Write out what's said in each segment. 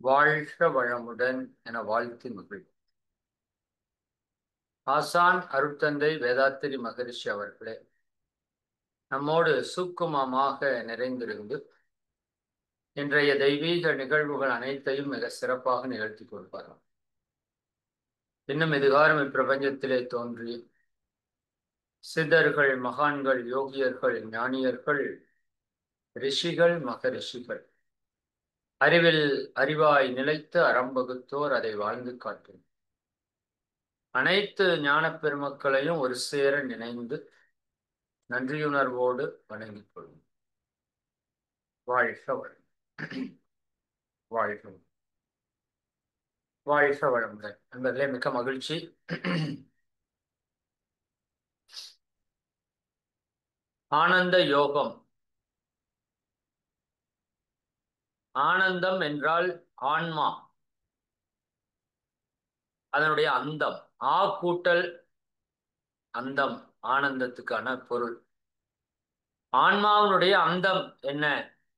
வாழ்க வளமுடன் என வாழ்த்தி மகிழ். ஆசான் அருட்தந்தை வேதாத்திரி மகரிஷி அவர்களே நம்மோடு சூக்குமமாக நிறைந்திருந்து இன்றைய தெய்வீக நிகழ்வுகள் அனைத்தையும் மிக சிறப்பாக நிகழ்த்தி கொடுப்பார்கள். இன்னும் இதுகாரம் இப்பிரபஞ்சத்திலே தோன்றி சித்தர்கள், மகான்கள், யோகியர்கள், ஞானியர்கள், ரிஷிகள், மகரிஷிகள், அறிவில் அறிவாய் நிலைத்து அறம்பகுத்தோர் அதை வாழ்ந்து காட்டும் அனைத்து ஞானப் பெருமக்களையும் ஒரு சேர நினைந்து நன்றியுணர்வோடு வணங்கிக் கொள்ளும். வாழ்க வளம். வாழ்க வளம். வாழ்க வளமுடன். நண்பர்களே, மிக்க மகிழ்ச்சி. ஆனந்த யோகம். ஆனந்தம் என்றால் ஆன்மா, அதனுடைய அந்தம். ஆ கூட்டல் அந்தம் ஆனந்தத்துக்கான பொருள். ஆன்மாவினுடைய அந்தம் என்ன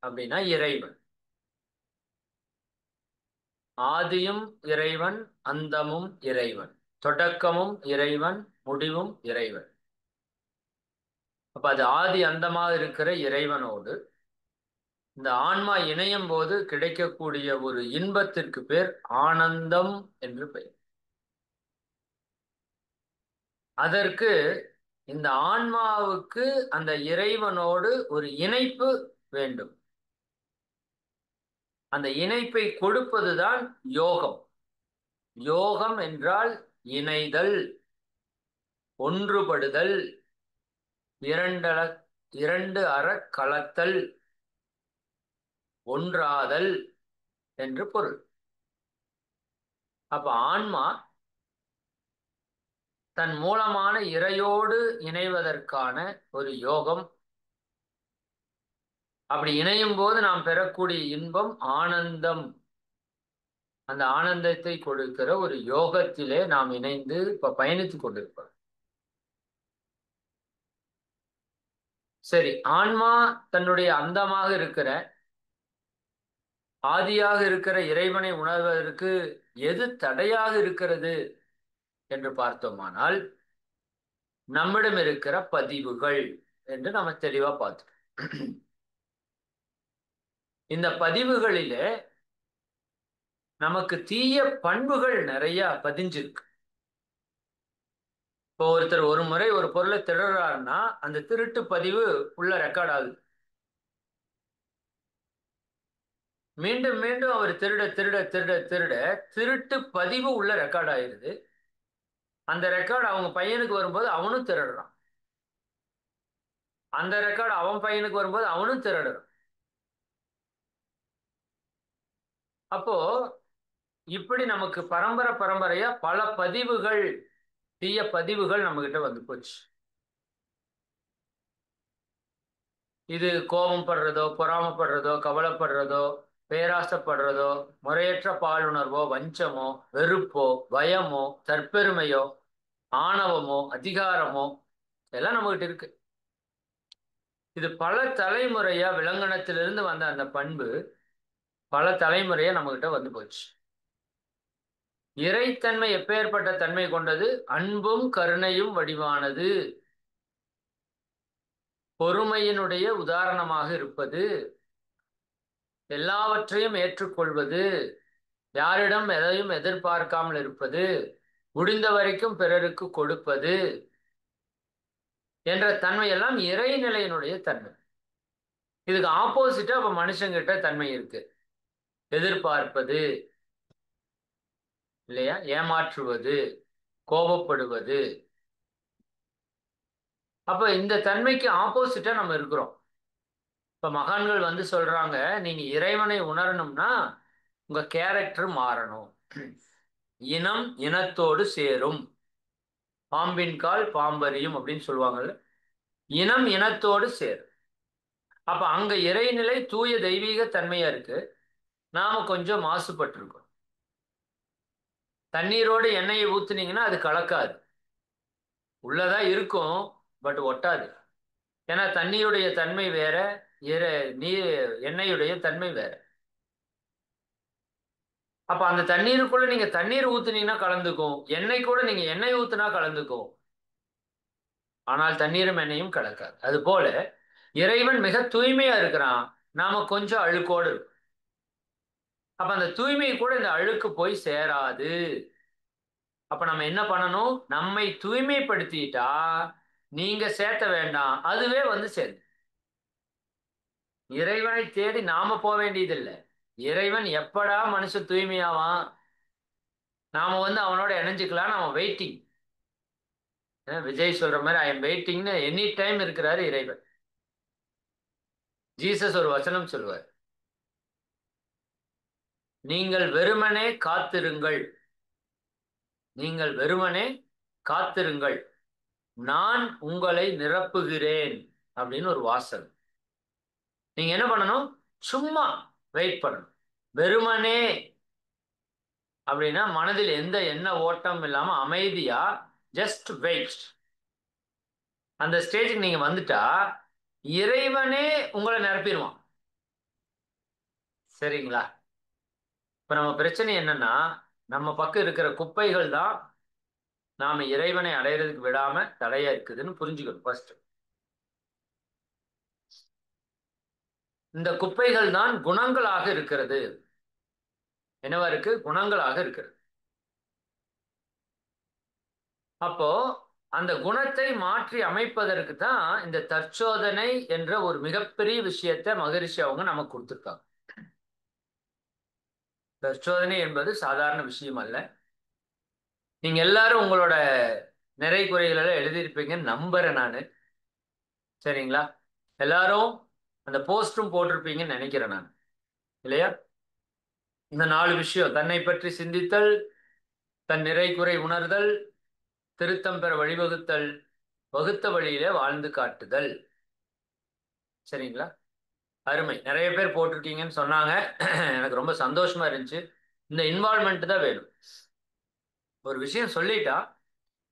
அப்படின்னா இறைவன். ஆதியும் இறைவன், அந்தமும் இறைவன், தொடக்கமும் இறைவன், முடிவும் இறைவன். அப்ப அது ஆதி அந்தமாக இருக்கிற இறைவனோடு இந்த ஆன்மா இணையும் போது கிடைக்கக்கூடிய ஒரு இன்பத்திற்கு பேர் ஆனந்தம் என்று பெயர். அதற்கு இந்த ஆன்மாவுக்கு அந்த இறைவனோடு ஒரு இணைப்பு வேண்டும். அந்த இணைப்பை கொடுப்பதுதான் யோகம். யோகம் என்றால் இணைதல், ஒன்றுபடுதல், இரண்டு அற கலத்தல், ஒன்றாதல் என்று பொருள். அப்ப ஆன்மா தன் மூலமான இறையோடு இணைவதற்கான ஒரு யோகம். அப்படி இணையும் போது நாம் பெறக்கூடிய இன்பம் ஆனந்தம். அந்த ஆனந்தத்தை கொடுக்கிற ஒரு யோகத்திலே நாம் இணைந்து இப்ப பயணித்துக் கொண்டிருக்கிறோம். சரி, ஆன்மா தன்னுடைய அந்தமாக இருக்கிற ஆதியாக இருக்கிற இறைவனை உணர்வதற்கு எது தடையாக இருக்கிறது என்று பார்த்தோமானால் நம்மிடம் இருக்கிற பதிவுகள் என்று நம்ம தெளிவா பார்த்தோம். இந்த பதிவுகளிலே நமக்கு தீய பண்புகள் நிறைய பதிஞ்சிருக்கு. இப்போ ஒருத்தர் ஒரு முறை ஒரு பொருளை திருடுறாருன்னா அந்த திருட்டு பதிவு உள்ள ரெக்கார்ட் ஆகுது. மீண்டும் மீண்டும் அவர் திருட திருட திருட திருட திருட்டு பதிவு உள்ள ரெக்கார்ட் ஆயிருது. அந்த ரெக்கார்டு அவங்க பையனுக்கு வரும்போது அவனும் திருடுறான். அந்த ரெக்கார்டு அவன் பையனுக்கு வரும்போது அவனும் திருடுறான். அப்போ இப்படி நமக்கு பரம்பரை பரம்பரையா பல பதிவுகள், தீய பதிவுகள் நம்ம கிட்ட வந்து போச்சு. இது கோபம் படுறதோ, பொறாமப்படுறதோ, கவலைப்படுறதோ, பேராசைப்படுறதோ, முறையற்ற பாலுணர்வோ, வஞ்சமோ, வெறுப்போ, பயமோ, தற்பெருமையோ, ஆணவமோ, அதிகாரமோ எல்லாம் நம்மகிட்ட இருக்கு. இது பல தலைமுறையா விலங்கினத்திலிருந்து வந்த அந்த பண்பு பல தலைமுறையா நம்ம கிட்ட வந்து போச்சு. இறைத்தன்மை எப்பேற்பட்ட தன்மை கொண்டது? அன்பும் கருணையும் வடிவானது, பொறுமையினுடைய உதாரணமாக இருப்பது, எல்லாவற்றையும் ஏற்றுக்கொள்வது, யாரிடம் எதையும் எதிர்பார்க்காமல் இருப்பது, முடிந்த வரைக்கும் பிறருக்கு கொடுப்பது என்ற தன்மை எல்லாம் இறைநிலையினுடைய தன்மை. இதுக்கு ஆப்போசிட்டா அப்ப மனுஷங்கிட்ட தன்மை இருக்கு. எதிர்பார்ப்பது இல்லையா, ஏமாற்றுவது, கோபப்படுவது. அப்ப இந்த தன்மைக்கு ஆப்போசிட்டா நம்ம இருக்கிறோம். இப்ப மகான்கள் வந்து சொல்றாங்க, நீங்க இறைவனை உணரணும்னா உங்க கேரக்டர் மாறணும். இனம் இனத்தோடு சேரும், பாம்பின் கால் பாம்பரியும் அப்படின்னு சொல்லுவாங்கல்ல. இனம் இனத்தோடு சேரும். அப்ப அங்க இறைநிலை தூய தெய்வீக தன்மையா இருக்கு. நாம கொஞ்சம் மாசுபட்டிருக்கோம். தண்ணீரோடு எண்ணெயை ஊத்துனீங்கன்னா அது கலக்காது, உள்ளதா இருக்கும், பட் ஒட்டாது. ஏன்னா தண்ணீருடைய தன்மை வேற, நீர் எண்ணெயுடைய தன்மை வேற. அப்ப அந்த தண்ணீருக்குள்ள நீங்க தண்ணீர் ஊத்துனீங்கன்னா கலந்துக்கும், எண்ணெய் கூட நீங்க எண்ணெய் ஊத்துனா கலந்துக்கும். ஆனால் தண்ணீரும் எண்ணெயும் கலக்காது. அது போல இறைவன் மிக தூய்மையா இருக்கிறான், நாம கொஞ்சம் அழுக்கோடு இருக்கோம். அப்ப அந்த தூய்மை கூட இந்த அழுக்கு போய் சேராது. அப்ப நம்ம என்ன பண்ணணும்? நம்மை தூய்மைப்படுத்திட்டா நீங்க சேர்த்த வேண்டாம், அதுவே வந்து சேர்ந்து. இறைவனை தேடி நாம போக வேண்டியதில்லை. இறைவன் எப்படா மனுஷன் தூய்மையாவான், நாம வந்து அவனோட இணைஞ்சுக்கலாம். நாம வெயிட்டிங். விஜய் சொல்ற மாதிரி ஐ எம் வெயிட்டிங்னு எனி டைம் இருக்கிறாரு இறைவன். ஜீசஸ் ஒரு வசனம் சொல்லுவார், நீங்கள் வெறுமனே காத்திருங்கள், நீங்கள் வெறுமனே காத்திருங்கள், நான் உங்களை நிரப்புகிறேன் அப்படின்னு ஒரு வாசகம். நீங்க என்ன பண்ணணும்? சும்மா வெயிட் பண்ணணும். வெறுமனே அப்படின்னா மனதில் எந்த எண்ண ஓட்டம் இல்லாம அமைதியா ஜஸ்ட் வெயிட். அந்த ஸ்டேஜுக்கு நீங்க வந்துட்டா இறைவனே உங்களை நிரப்பிடுவான். சரிங்களா? இப்ப நம்ம பிரச்சனை என்னன்னா, நம்ம பக்கம் இருக்கிற குப்பைகள் தான் நாம இறைவனை அடையிறதுக்கு விடாம தடையா இருக்குதுன்னு புரிஞ்சுக்கணும் ஃபர்ஸ்ட். இந்த குப்பைகள் தான் குணங்களாக இருக்கிறது. என்னவா இருக்கு? குணங்களாக இருக்கிறது. அப்போ அந்த குணத்தை மாற்றி அமைப்பதற்கு தான் இந்த தற்சோதனை என்ற ஒரு மிகப்பெரிய விஷயத்தை மகரிஷி அவங்க நமக்கு கொடுத்துருக்காங்க. தற்சோதனை என்பது சாதாரண விஷயம் அல்ல. நீங்க எல்லாரும் உங்களோட நிறை குறைகளை எழுதியிருப்பீங்கன்னு நம்புறேன் நான். சரிங்களா? எல்லாரும் அந்த போஸ்டும் போட்டிருப்பீங்கன்னு நினைக்கிறேன் நான், இல்லையா? இந்த 4 விஷயம்: தன்னை பற்றி சிந்தித்தல், தன் நிறை குறை உணர்தல், திருத்தம் பெற வழிவகுத்தல், வகுத்த வழியில வாழ்ந்து காட்டுதல். சரிங்களா? அருமை. நிறைய பேர் போட்டிருக்கீங்கன்னு சொன்னாங்க. எனக்கு ரொம்ப சந்தோஷமா இருந்துச்சு. இந்த இன்வால்மெண்ட் தான் வேணும். ஒரு விஷயம் சொல்லிட்டா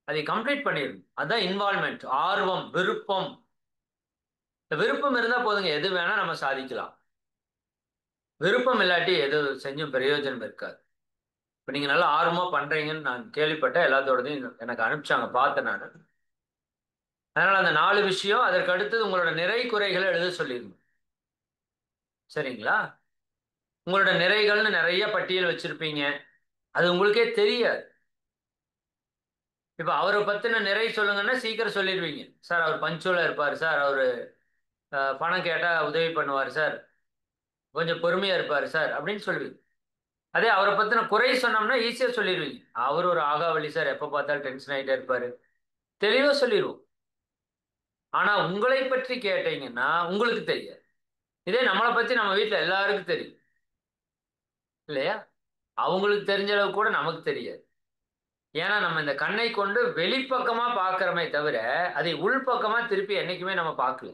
அதை கம்ப்ளீட் பண்ணிடணும். அதான் இன்வால்மெண்ட். ஆர்வம், விருப்பம். இந்த விருப்பம் இருந்தா போதுங்க, எது வேணா நம்ம சாதிக்கலாம். விருப்பம் இல்லாட்டி எது செஞ்சும் பிரயோஜனம் இருக்காது. இப்போ நீங்க நல்லா ஆர்வமா பண்றீங்கன்னு நான் கேள்விப்பட்டேன். எல்லாத்தோடதையும் எனக்கு அனுப்பிச்சாங்க, பார்த்தேன் நான். அதனால அந்த 4 விஷயம், அதற்கு அடுத்தது உங்களோட நிறை குறைகளை எழுத சொல்லிருங்க. சரிங்களா? உங்களோட நிறைகள்னு நிறைய பட்டியல் வச்சிருப்பீங்க, அது உங்களுக்கே தெரியாது. இப்ப அவரை பத்தின நிறை சொல்லுங்கன்னா சீக்கிரம் சொல்லிடுவீங்க. சார் அவர் பஞ்சுவலா இருப்பார் சார், அவரு பணம் கேட்டா உதவி பண்ணுவார் சார், கொஞ்சம் பொறுமையா இருப்பார் சார் அப்படின்னு சொல்லுவீங்க. அதே அவரை பத்தின குறை சொன்னோம்னா ஈஸியா சொல்லிடுவீங்க. அவர் ஒரு ஆகாவளி சார், எப்ப பார்த்தாலும் டென்ஷன் ஆகிட்டே இருப்பாரு, தெளிவா சொல்லிடுவோம். ஆனா உங்களை பற்றி கேட்டீங்கன்னா உங்களுக்கு தெரியாது. இதே நம்மளை பத்தி நம்ம வீட்டுல எல்லாருக்கும் தெரியும், இல்லையா? அவங்களுக்கு தெரிஞ்ச அளவு கூட நமக்கு தெரியாது. ஏன்னா நம்ம இந்த கண்ணை கொண்டு வெளிப்பக்கமா பார்க்கிறோமே தவிர அதை உள்பக்கமா திருப்பி என்னைக்குமே நம்ம பார்க்கல.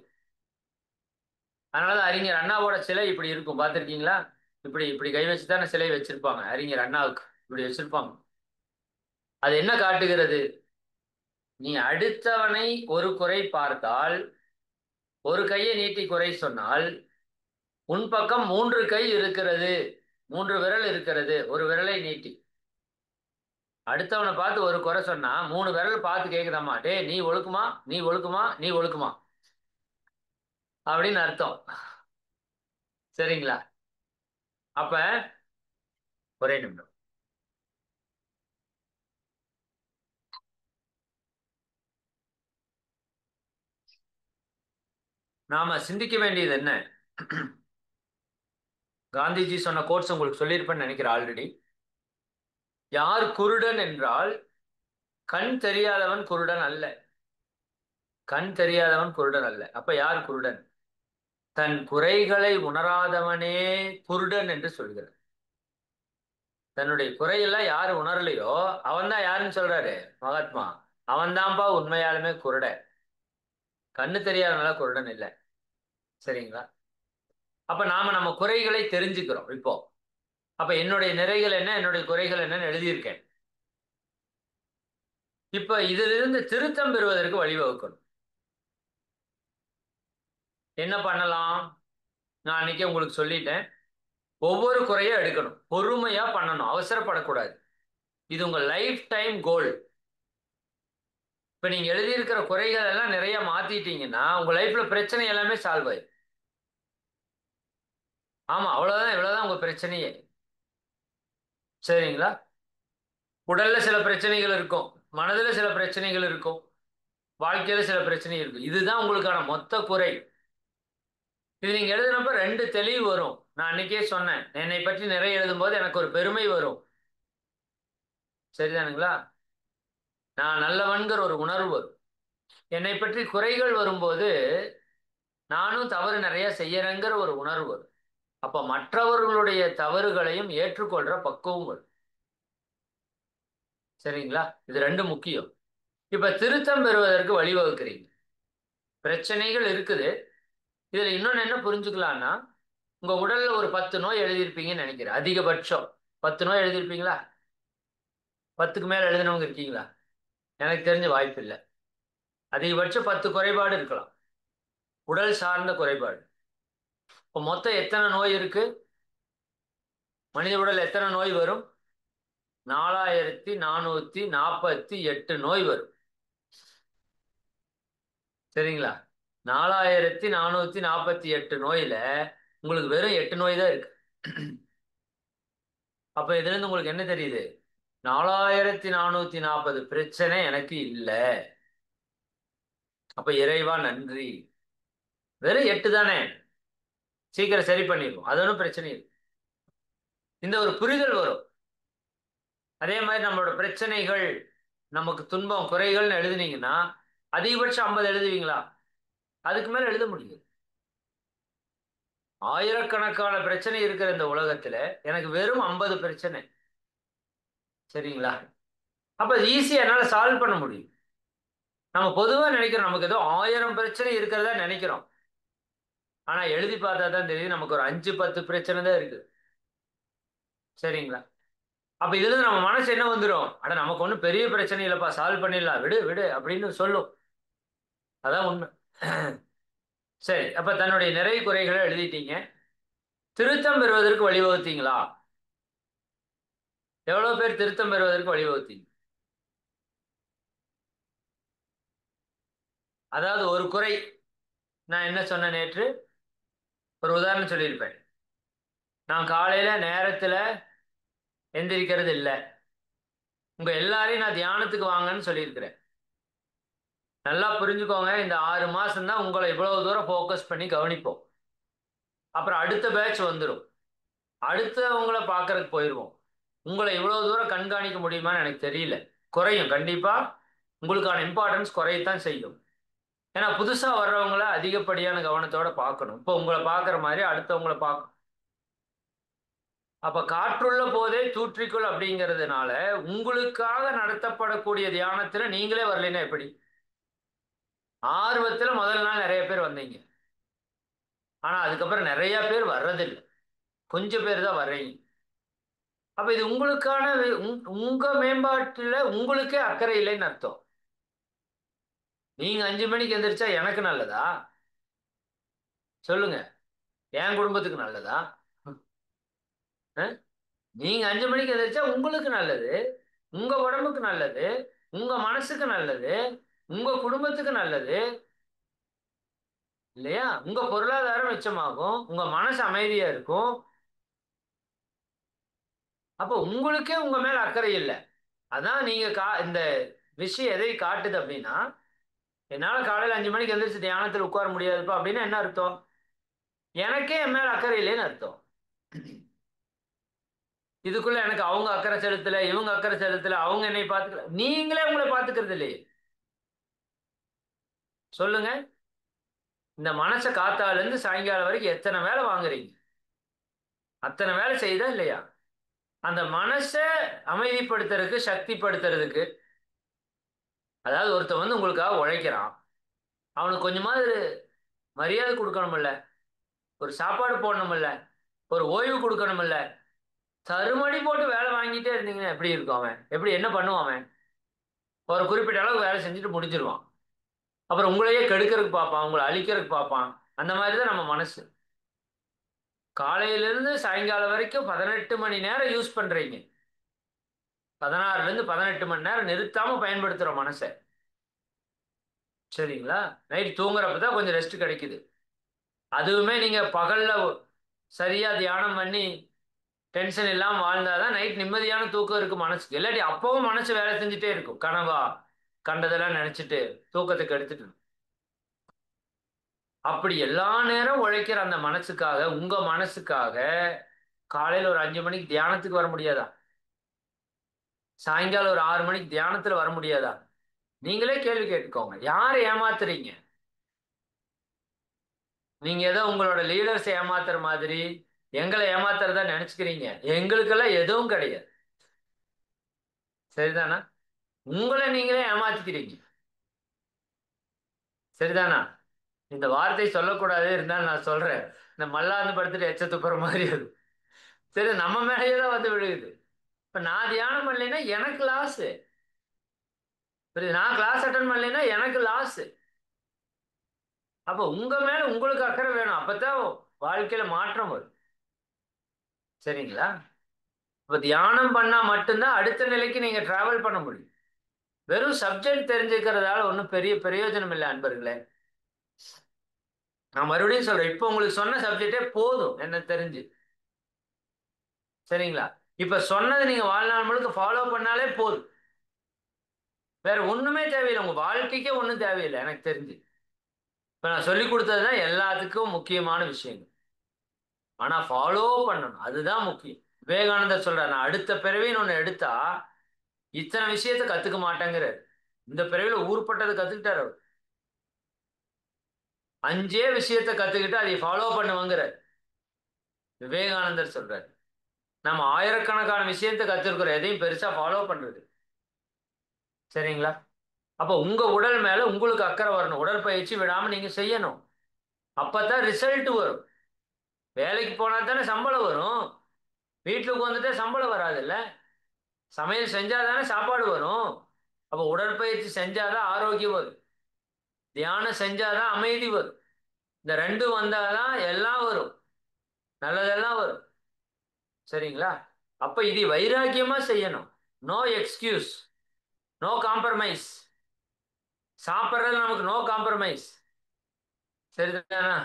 அதனாலதான் அறிஞர் அண்ணாவோட சிலை இப்படி இருக்கும், பார்த்திருக்கீங்களா? இப்படி இப்படி கை வச்சுதானே சிலை வச்சிருப்பாங்க. அறிஞர் அண்ணாவுக்கு இப்படி வச்சிருப்பாங்க. அது என்ன காட்டுகிறது? நீ அடுத்தவனை ஒரு குறை பார்த்தால், ஒரு கையை நீட்டி குறை சொன்னால், உன் பக்கம் 3 கை இருக்கிறது, 3 விரல் இருக்கிறது, ஒரு விரலை நீட்டி. அடுத்தவனை பார்த்து ஒரு குறை சொன்னா 3 விரல் பார்த்து கேக்குதாமா, டே நீ ஒழுக்குமா, நீ ஒழுக்குமா, நீ ஒழுக்குமா அப்படின்னு அர்த்தம். சரிங்களா? அப்ப ஒரே நிமிடம். நாம சிந்திக்க வேண்டியது என்ன? காந்திஜி சொன்ன கோட்ஸ் உங்களுக்கு சொல்லியிருப்பேன்னு நினைக்கிறேன் ஆல்ரெடி. யார் குருடன் என்றால், கண் தெரியாதவன் குருடன் அல்ல. கண் தெரியாதவன் குருடன் அல்ல. அப்ப யார் குருடன்? தன் குறைகளை உணராதவனே குருடன் என்று சொல்கிறார். தன்னுடைய குறையெல்லாம் யாரு உணரலையோ அவன் தான் யாருன்னு சொல்றாரு மகாத்மா. அவன் தான்ப்பா உண்மையாலுமே குருடன். கண்ணு தெரியாதனால குருடன் இல்லை. சரிங்களா? அப்ப நாம நம்ம குறைகளை தெரிஞ்சுக்கிறோம் இப்போ. அப்ப என்னுடைய நிறைகள் என்ன, என்னுடைய குறைகள் என்னன்னு எழுதியிருக்கேன். இப்ப இதிலிருந்து திருத்தம் பெறுவதற்கு வழிவகுக்கணும். என்ன பண்ணலாம்? நான் அன்னைக்கே உங்களுக்கு சொல்லிட்டேன். ஒவ்வொரு குறையா எடுக்கணும், பொறுமையா பண்ணணும், அவசரப்படக்கூடாது. இது உங்க லைஃப் டைம் கோல். இப்ப நீங்க எழுதியிருக்கிற குறைகள் எல்லாம் நிறைய மாத்திட்டீங்கன்னா உங்க லைஃப்ல பிரச்சனை எல்லாமே சால்வ் ஆயிடும். ஆமா, அவ்வளவுதான், இவ்வளவுதான் உங்க பிரச்சனையே. சரிங்களா? உடல்ல சில பிரச்சனைகள் இருக்கும், மனதுல சில பிரச்சனைகள் இருக்கும், வாழ்க்கையில சில பிரச்சனை இருக்கும். இதுதான் உங்களுக்கான மொத்த குறை. இது நீங்க எழுதுனப்ப ரெண்டு தெளிவு வரும். நான் அன்னைக்கே சொன்னேன், என்னை பற்றி நிறைய எழுதும் போது எனக்கு ஒரு பெருமை வரும். சரிதானுங்களா? நான் நல்லவன்கிற ஒரு உணர்வு வரும். என்னை பற்றி குறைகள் வரும்போது நானும் தவறு நிறைய செய்யறேங்கிற ஒரு உணர்வு வரும். அப்ப மற்றவர்களுடைய தவறுகளையும் ஏற்றுக்கொள்ற பக்குவம் வரும். சரிங்களா? இது ரெண்டு முக்கியம். இப்ப திருத்தம் பெறுவதற்கு வழிவகுக்கிறீங்க. பிரச்சனைகள் இருக்குது. இதுல இன்னொன்னு என்ன புரிஞ்சுக்கலாம்னா, உங்க உடல்ல ஒரு 10 நோய் எழுதியிருப்பீங்கன்னு நினைக்கிறேன். அதிகபட்சம் 10 நோய் எழுதியிருப்பீங்களா? 10க்கு மேல எழுதினவங்க இருக்கீங்களா? எனக்கு தெரிஞ்ச வாய்ப்பு இல்லை. அதிகபட்சம் 10 குறைபாடு இருக்கலாம், உடல் சார்ந்த குறைபாடு. இப்போ மொத்தம் எத்தனை நோய் இருக்கு? மனித உடல் எத்தனை நோய் வரும்? 4448 நோய் வரும். சரிங்களா? 4448 நோயில உங்களுக்கு வெறும் 8 நோய் தான் இருக்கு. அப்ப இதுல இருந்து உங்களுக்கு என்ன தெரியுது? 4440 பிரச்சனை எனக்கு இல்லை. அப்ப இறைவா நன்றி. வெறும் 8 தானே, சீக்கிரம் சரி பண்ணிடுவோம், அது ஒன்றும் பிரச்சனை இல்லை. இந்த ஒரு புரிதல் வரும். அதே மாதிரி நம்மளோட பிரச்சனைகள், நமக்கு துன்பம், குறைகள்னு எழுதுனீங்கன்னா அதிகபட்சம் 50 எழுதுவீங்களா? அதுக்கு மேல எழுத முடியும். ஆயிரக்கணக்கான பிரச்சனை இருக்கிற இந்த உலகத்துல எனக்கு வெறும் 50 பிரச்சனை. சரிங்களா? அப்ப ஈஸியா என்னால சால்வ் பண்ண முடியும். நம்ம பொதுவா நினைக்கிறோம் நமக்கு ஏதோ 1000 பிரச்சனை இருக்கிறதா நினைக்கிறோம். ஆனா எழுதி பார்த்தா தான் தெரியுது நமக்கு ஒரு 5-10 பிரச்சனை தான் இருக்கு. சரிங்களா? அப்ப இதுல இருந்து நம்ம மனசு என்ன வந்துடும்? அட நமக்கு ஒன்றும் பெரிய பிரச்சனை இல்லப்பா, சால்வ் பண்ணிடலாம், விடு விடு அப்படின்னு சொல்லும். அதான் உண்மை. சரி, அப்ப தன்னுடைய நிறை குறைகளை எழுதிட்டீங்க. திருத்தம் பெறுவதற்கு வழிவகுத்தீங்களா? எவ்வளவு பேர் திருத்தம் பெறுவதற்கு வழிவகுத்தீங்க? அதாவது ஒரு குறை, நான் என்ன சொன்னேன் நேற்று? ஒரு உதாரணம் சொல்லியிருப்பேன். நான் காலையில நேரத்துல எந்திரிக்கிறது இல்லை. உங்க எல்லாரையும் நான் தியானத்துக்கு வாங்கன்னு சொல்லியிருக்கிறேன். நல்லா புரிஞ்சுக்கோங்க, இந்த 6 மாசம் தான் உங்களை இவ்வளவு தூரம் ஃபோக்கஸ் பண்ணி கவனிப்போம். அப்புறம் அடுத்த பேட்ச் வந்துடும், அடுத்தவங்களை பார்க்கறதுக்கு போயிடுவோம். உங்களை இவ்வளவு தூரம் கண்காணிக்க முடியுமான்னு எனக்கு தெரியல. குறையும் கண்டிப்பா. உங்களுக்கான இம்பார்ட்டன்ஸ் குறையத்தான் செய்யும். ஏன்னா புதுசா வர்றவங்கள அதிகப்படியான கவனத்தோட பார்க்கணும். இப்போ உங்களை பார்க்குற மாதிரி அடுத்தவங்களை பார்க்கணும். அப்ப காற்றுள்ள போதே தூற்றிக்கொள் அப்படிங்கிறதுனால உங்களுக்காக நடத்தப்படக்கூடிய தியானத்துல நீங்களே வரலைன்னா எப்படி? ஆர்வத்துல முதல் நாள் நிறைய பேர் வந்தீங்க, ஆனா அதுக்கப்புறம் நிறைய பேர் வர்றதில்லை, கொஞ்சம் பேர் தான் வர்றீங்க. அப்ப இது உங்களுக்கான உங்க மேம்பாட்டுல உங்களுக்கே அக்கறை இல்லைன்னு அர்த்தம். நீங்க 5 மணிக்கு எந்திரிச்சா எனக்கு நல்லதா? சொல்லுங்க. என் குடும்பத்துக்கு நல்லதா? நீங்க 5 மணிக்கு எந்திரிச்சா உங்களுக்கு நல்லது, உங்க உடம்புக்கு நல்லது, உங்க மனசுக்கு நல்லது, உங்க குடும்பத்துக்கு நல்லது இல்லையா? உங்க பொருளாதாரம் மிச்சமாகும், உங்க மனசு அமைதியா இருக்கும். அப்ப உங்களுக்கே உங்க மேல அக்கறை இல்லை. அதான் நீங்க இந்த விஷயம் எதை காட்டுது அப்படின்னா, என்னால காலையில 5 மணிக்கு எந்திரிச்சு தியானத்தில் உட்கார முடியாதுப்பா அப்படின்னா என்ன அர்த்தம்? எனக்கே என் மேல அக்கறை இல்லைன்னு அர்த்தம். இதுக்குள்ள எனக்கு அவங்க அக்கறை செலுத்தல, இவங்க அக்கறை செலுத்தல, அவங்க என்னை பார்த்துக்கல, நீங்களே உங்களை பார்த்துக்கிறது இல்லையே. சொல்லுங்க. இந்த மனசை காத்தால இருந்து சாயங்காலம் வரைக்கும் எத்தனை வேலை வாங்குறீங்க? அத்தனை வேலை செய்தா இல்லையா? அந்த மனசை அமைதிப்படுத்துறதுக்கு, சக்திப்படுத்துறதுக்கு, அதாவது ஒருத்தன் வந்து உங்களுக்காக உழைக்கிறான், அவனுக்கு கொஞ்சமாவது மரியாதை கொடுக்கணும்ல, ஒரு சாப்பாடு போடணும்ல, ஒரு ஓய்வு கொடுக்கணும்ல. தருமடி போட்டு வேலை வாங்கிட்டே இருந்தீங்கன்னா எப்படி இருக்கும்? அவன் எப்படி என்ன பண்ணுவான்? அவன் ஒரு குறிப்பிட்ட அளவுக்கு வேலை செஞ்சுட்டு முடிஞ்சிருவான். அப்புறம் உங்களையே கெடுக்கிறதுக்கு பார்ப்பான், உங்களை அழிக்கிறதுக்கு பார்ப்பான். அந்த மாதிரி தான் நம்ம மனசு. காலையிலிருந்து சாயங்காலம் வரைக்கும் 18 மணி நேரம் யூஸ் பண்றீங்க. 16ல இருந்து 18 மணி நேரம் நிறுத்தாம பயன்படுத்துறோம் மனசை. சரிங்களா? நைட் தூங்குறப்பதான் கொஞ்சம் ரெஸ்ட் கிடைக்குது. அதுவுமே நீங்க பகல்ல சரியா தியானம் பண்ணி டென்ஷன் இல்லாம வாழ்ந்தாதான் நைட் நிம்மதியான தூக்கம் இருக்கு மனசுக்கு. இல்லாட்டி அப்பவும் மனசு வேலை செஞ்சுட்டே இருக்கும். கனவா கண்டதெல்லாம் நினைச்சிட்டு தூக்கத்துக்கு எடுத்துட்டு. அப்படி எல்லா நேரம் உழைக்கிற அந்த மனசுக்காக, உங்க மனசுக்காக காலையில ஒரு 5 மணிக்கு தியானத்துக்கு வர முடியாதா? சாயங்காலம் ஒரு 6 மணிக்கு தியானத்துல வர முடியாதா? நீங்களே கேள்வி கேட்டுக்கோங்க. யாரை ஏமாத்துறீங்க? நீங்க ஏதோ உங்களோட லீடர்ஸ் ஏமாத்துற மாதிரி எங்களை ஏமாத்துறதா நினைச்சுக்கிறீங்க. எங்களுக்கெல்லாம் எதுவும் கிடையாது. சரிதானா? உங்களை நீங்களே ஏமாத்திக்கிறீங்க. சரிதானா? இந்த வார்த்தை சொல்லக்கூடாது, இருந்தாலும் நான் சொல்றேன். இந்த மல்லாந்து படுத்துட்டு எச்ச துப்புற மாதிரி அது. சரி, நம்ம மேலேயே தான் வந்து விழுகுது. இப்ப நான் தியானம் பண்ணலைன்னா எனக்கு லாஸ். நான் கிளாஸ் அட்டன் பண்ணலைன்னா எனக்கு லாஸ். அப்ப உங்க மேல உங்களுக்கு அக்கறை வேணும். அப்பதான் வாழ்க்கையில மாற்றம் வரும். சரிங்களா? இப்ப தியானம் பண்ணா மட்டும்தான் அடுத்த நிலைக்கு நீங்க டிராவல் பண்ண முடியும். வெறும் சப்ஜெக்ட் தெரிஞ்சுக்கிறதால ஒன்றும் பெரிய பிரயோஜனம் இல்லை அன்பர்களே. நான் மறுபடியும் சொல்றேன், இப்போ உங்களுக்கு சொன்ன சப்ஜெக்டே போதும் என்ன தெரிஞ்சு. சரிங்களா? இப்ப சொன்னது நீங்க வாழ்நாள் முழுக்க ஃபாலோ பண்ணாலே போதும். வேற ஒண்ணுமே தேவையில்லை. உங்க வாழ்க்கைக்கே ஒண்ணும் தேவையில்லை எனக்கு தெரிஞ்சு. இப்ப நான் சொல்லி கொடுத்ததுதான் எல்லாத்துக்கும் முக்கியமான விஷயங்கள். ஆனா ஃபாலோ பண்ணணும், அதுதான் முக்கியம். விவேகானந்தர் சொல்றார், நான் அடுத்த பிறவின்னு ஒண்ணு எடுத்தா இத்தனை விஷயத்த கத்துக்க மாட்டேங்கிறார். இந்த பிறவில ஊர்பட்டதை கத்துக்கிட்டார் அவர். 5 விஷயத்த கத்துக்கிட்டு அதை ஃபாலோ பண்ணுவாங்கிறார் விவேகானந்தர் சொல்றார். நம்ம ஆயிரக்கணக்கான விஷயத்த கத்துருக்கிறோம், எதையும் பெருசா ஃபாலோ பண்றது. சரிங்களா? அப்ப உங்க உடல் மேல உங்களுக்கு அக்கறை வரணும். உடற்பயிற்சி விடாம நீங்க செய்யணும். அப்பதான் ரிசல்ட் வரும். வேலைக்கு போனா தானே சம்பளம் வரும். வீட்டுக்கு வந்துட்டா சம்பளம் வராது இல்ல. சமையல் செஞ்சாதானே சாப்பாடு வரும். அப்ப உடற்பயிற்சி செஞ்சாதான் ஆரோக்கியம் வரும். தியானம் செஞ்சாதான் அமைதி வரும். இந்த ரெண்டும் வந்தாதான் எல்லாம் வரும், நல்லதெல்லாம் வரும். சரிங்களா? அப்ப இது வைராக்கியமா செய்யணும். No excuse, no compromise. சாப்பிட்றது நமக்கு நோ காம்ப்ரமைஸ். சரிதானா?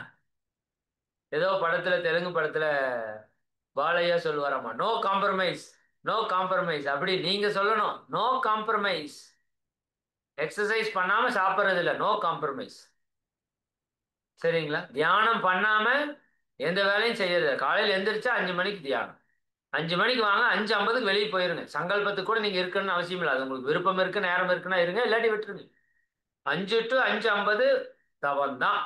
ஏதோ படத்துல, தெலுங்கு படத்துல பாலையா சொல்லுவாராமா, நோ காம்ப்ரமைஸ், நோ காம்ப்ரமைஸ். அப்படி நீங்க சொல்லணும், நோ காம்ப்ரமைஸ். எக்ஸசைஸ் பண்ணாம சாப்பிட்றது இல்லை, நோ காம்ப்ரமைஸ். சரிங்களா? தியானம் பண்ணாம எந்த வேலையும் செய்யறது. காலையில் எந்திரிச்சா 5 மணிக்கு தியானம். 5 மணிக்கு வாங்க, 5:50க்கு வெளியே போயிருங்க. சங்கல்பத்துக்கு கூட நீங்க இருக்கணும்னு அவசியம் இல்லை. அது உங்களுக்கு விருப்பம் இருக்கு, நேரம் இருக்குன்னா இருங்க, இல்லாட்டி விட்டுருங்க. 5 to 5:50 தவம் தான்.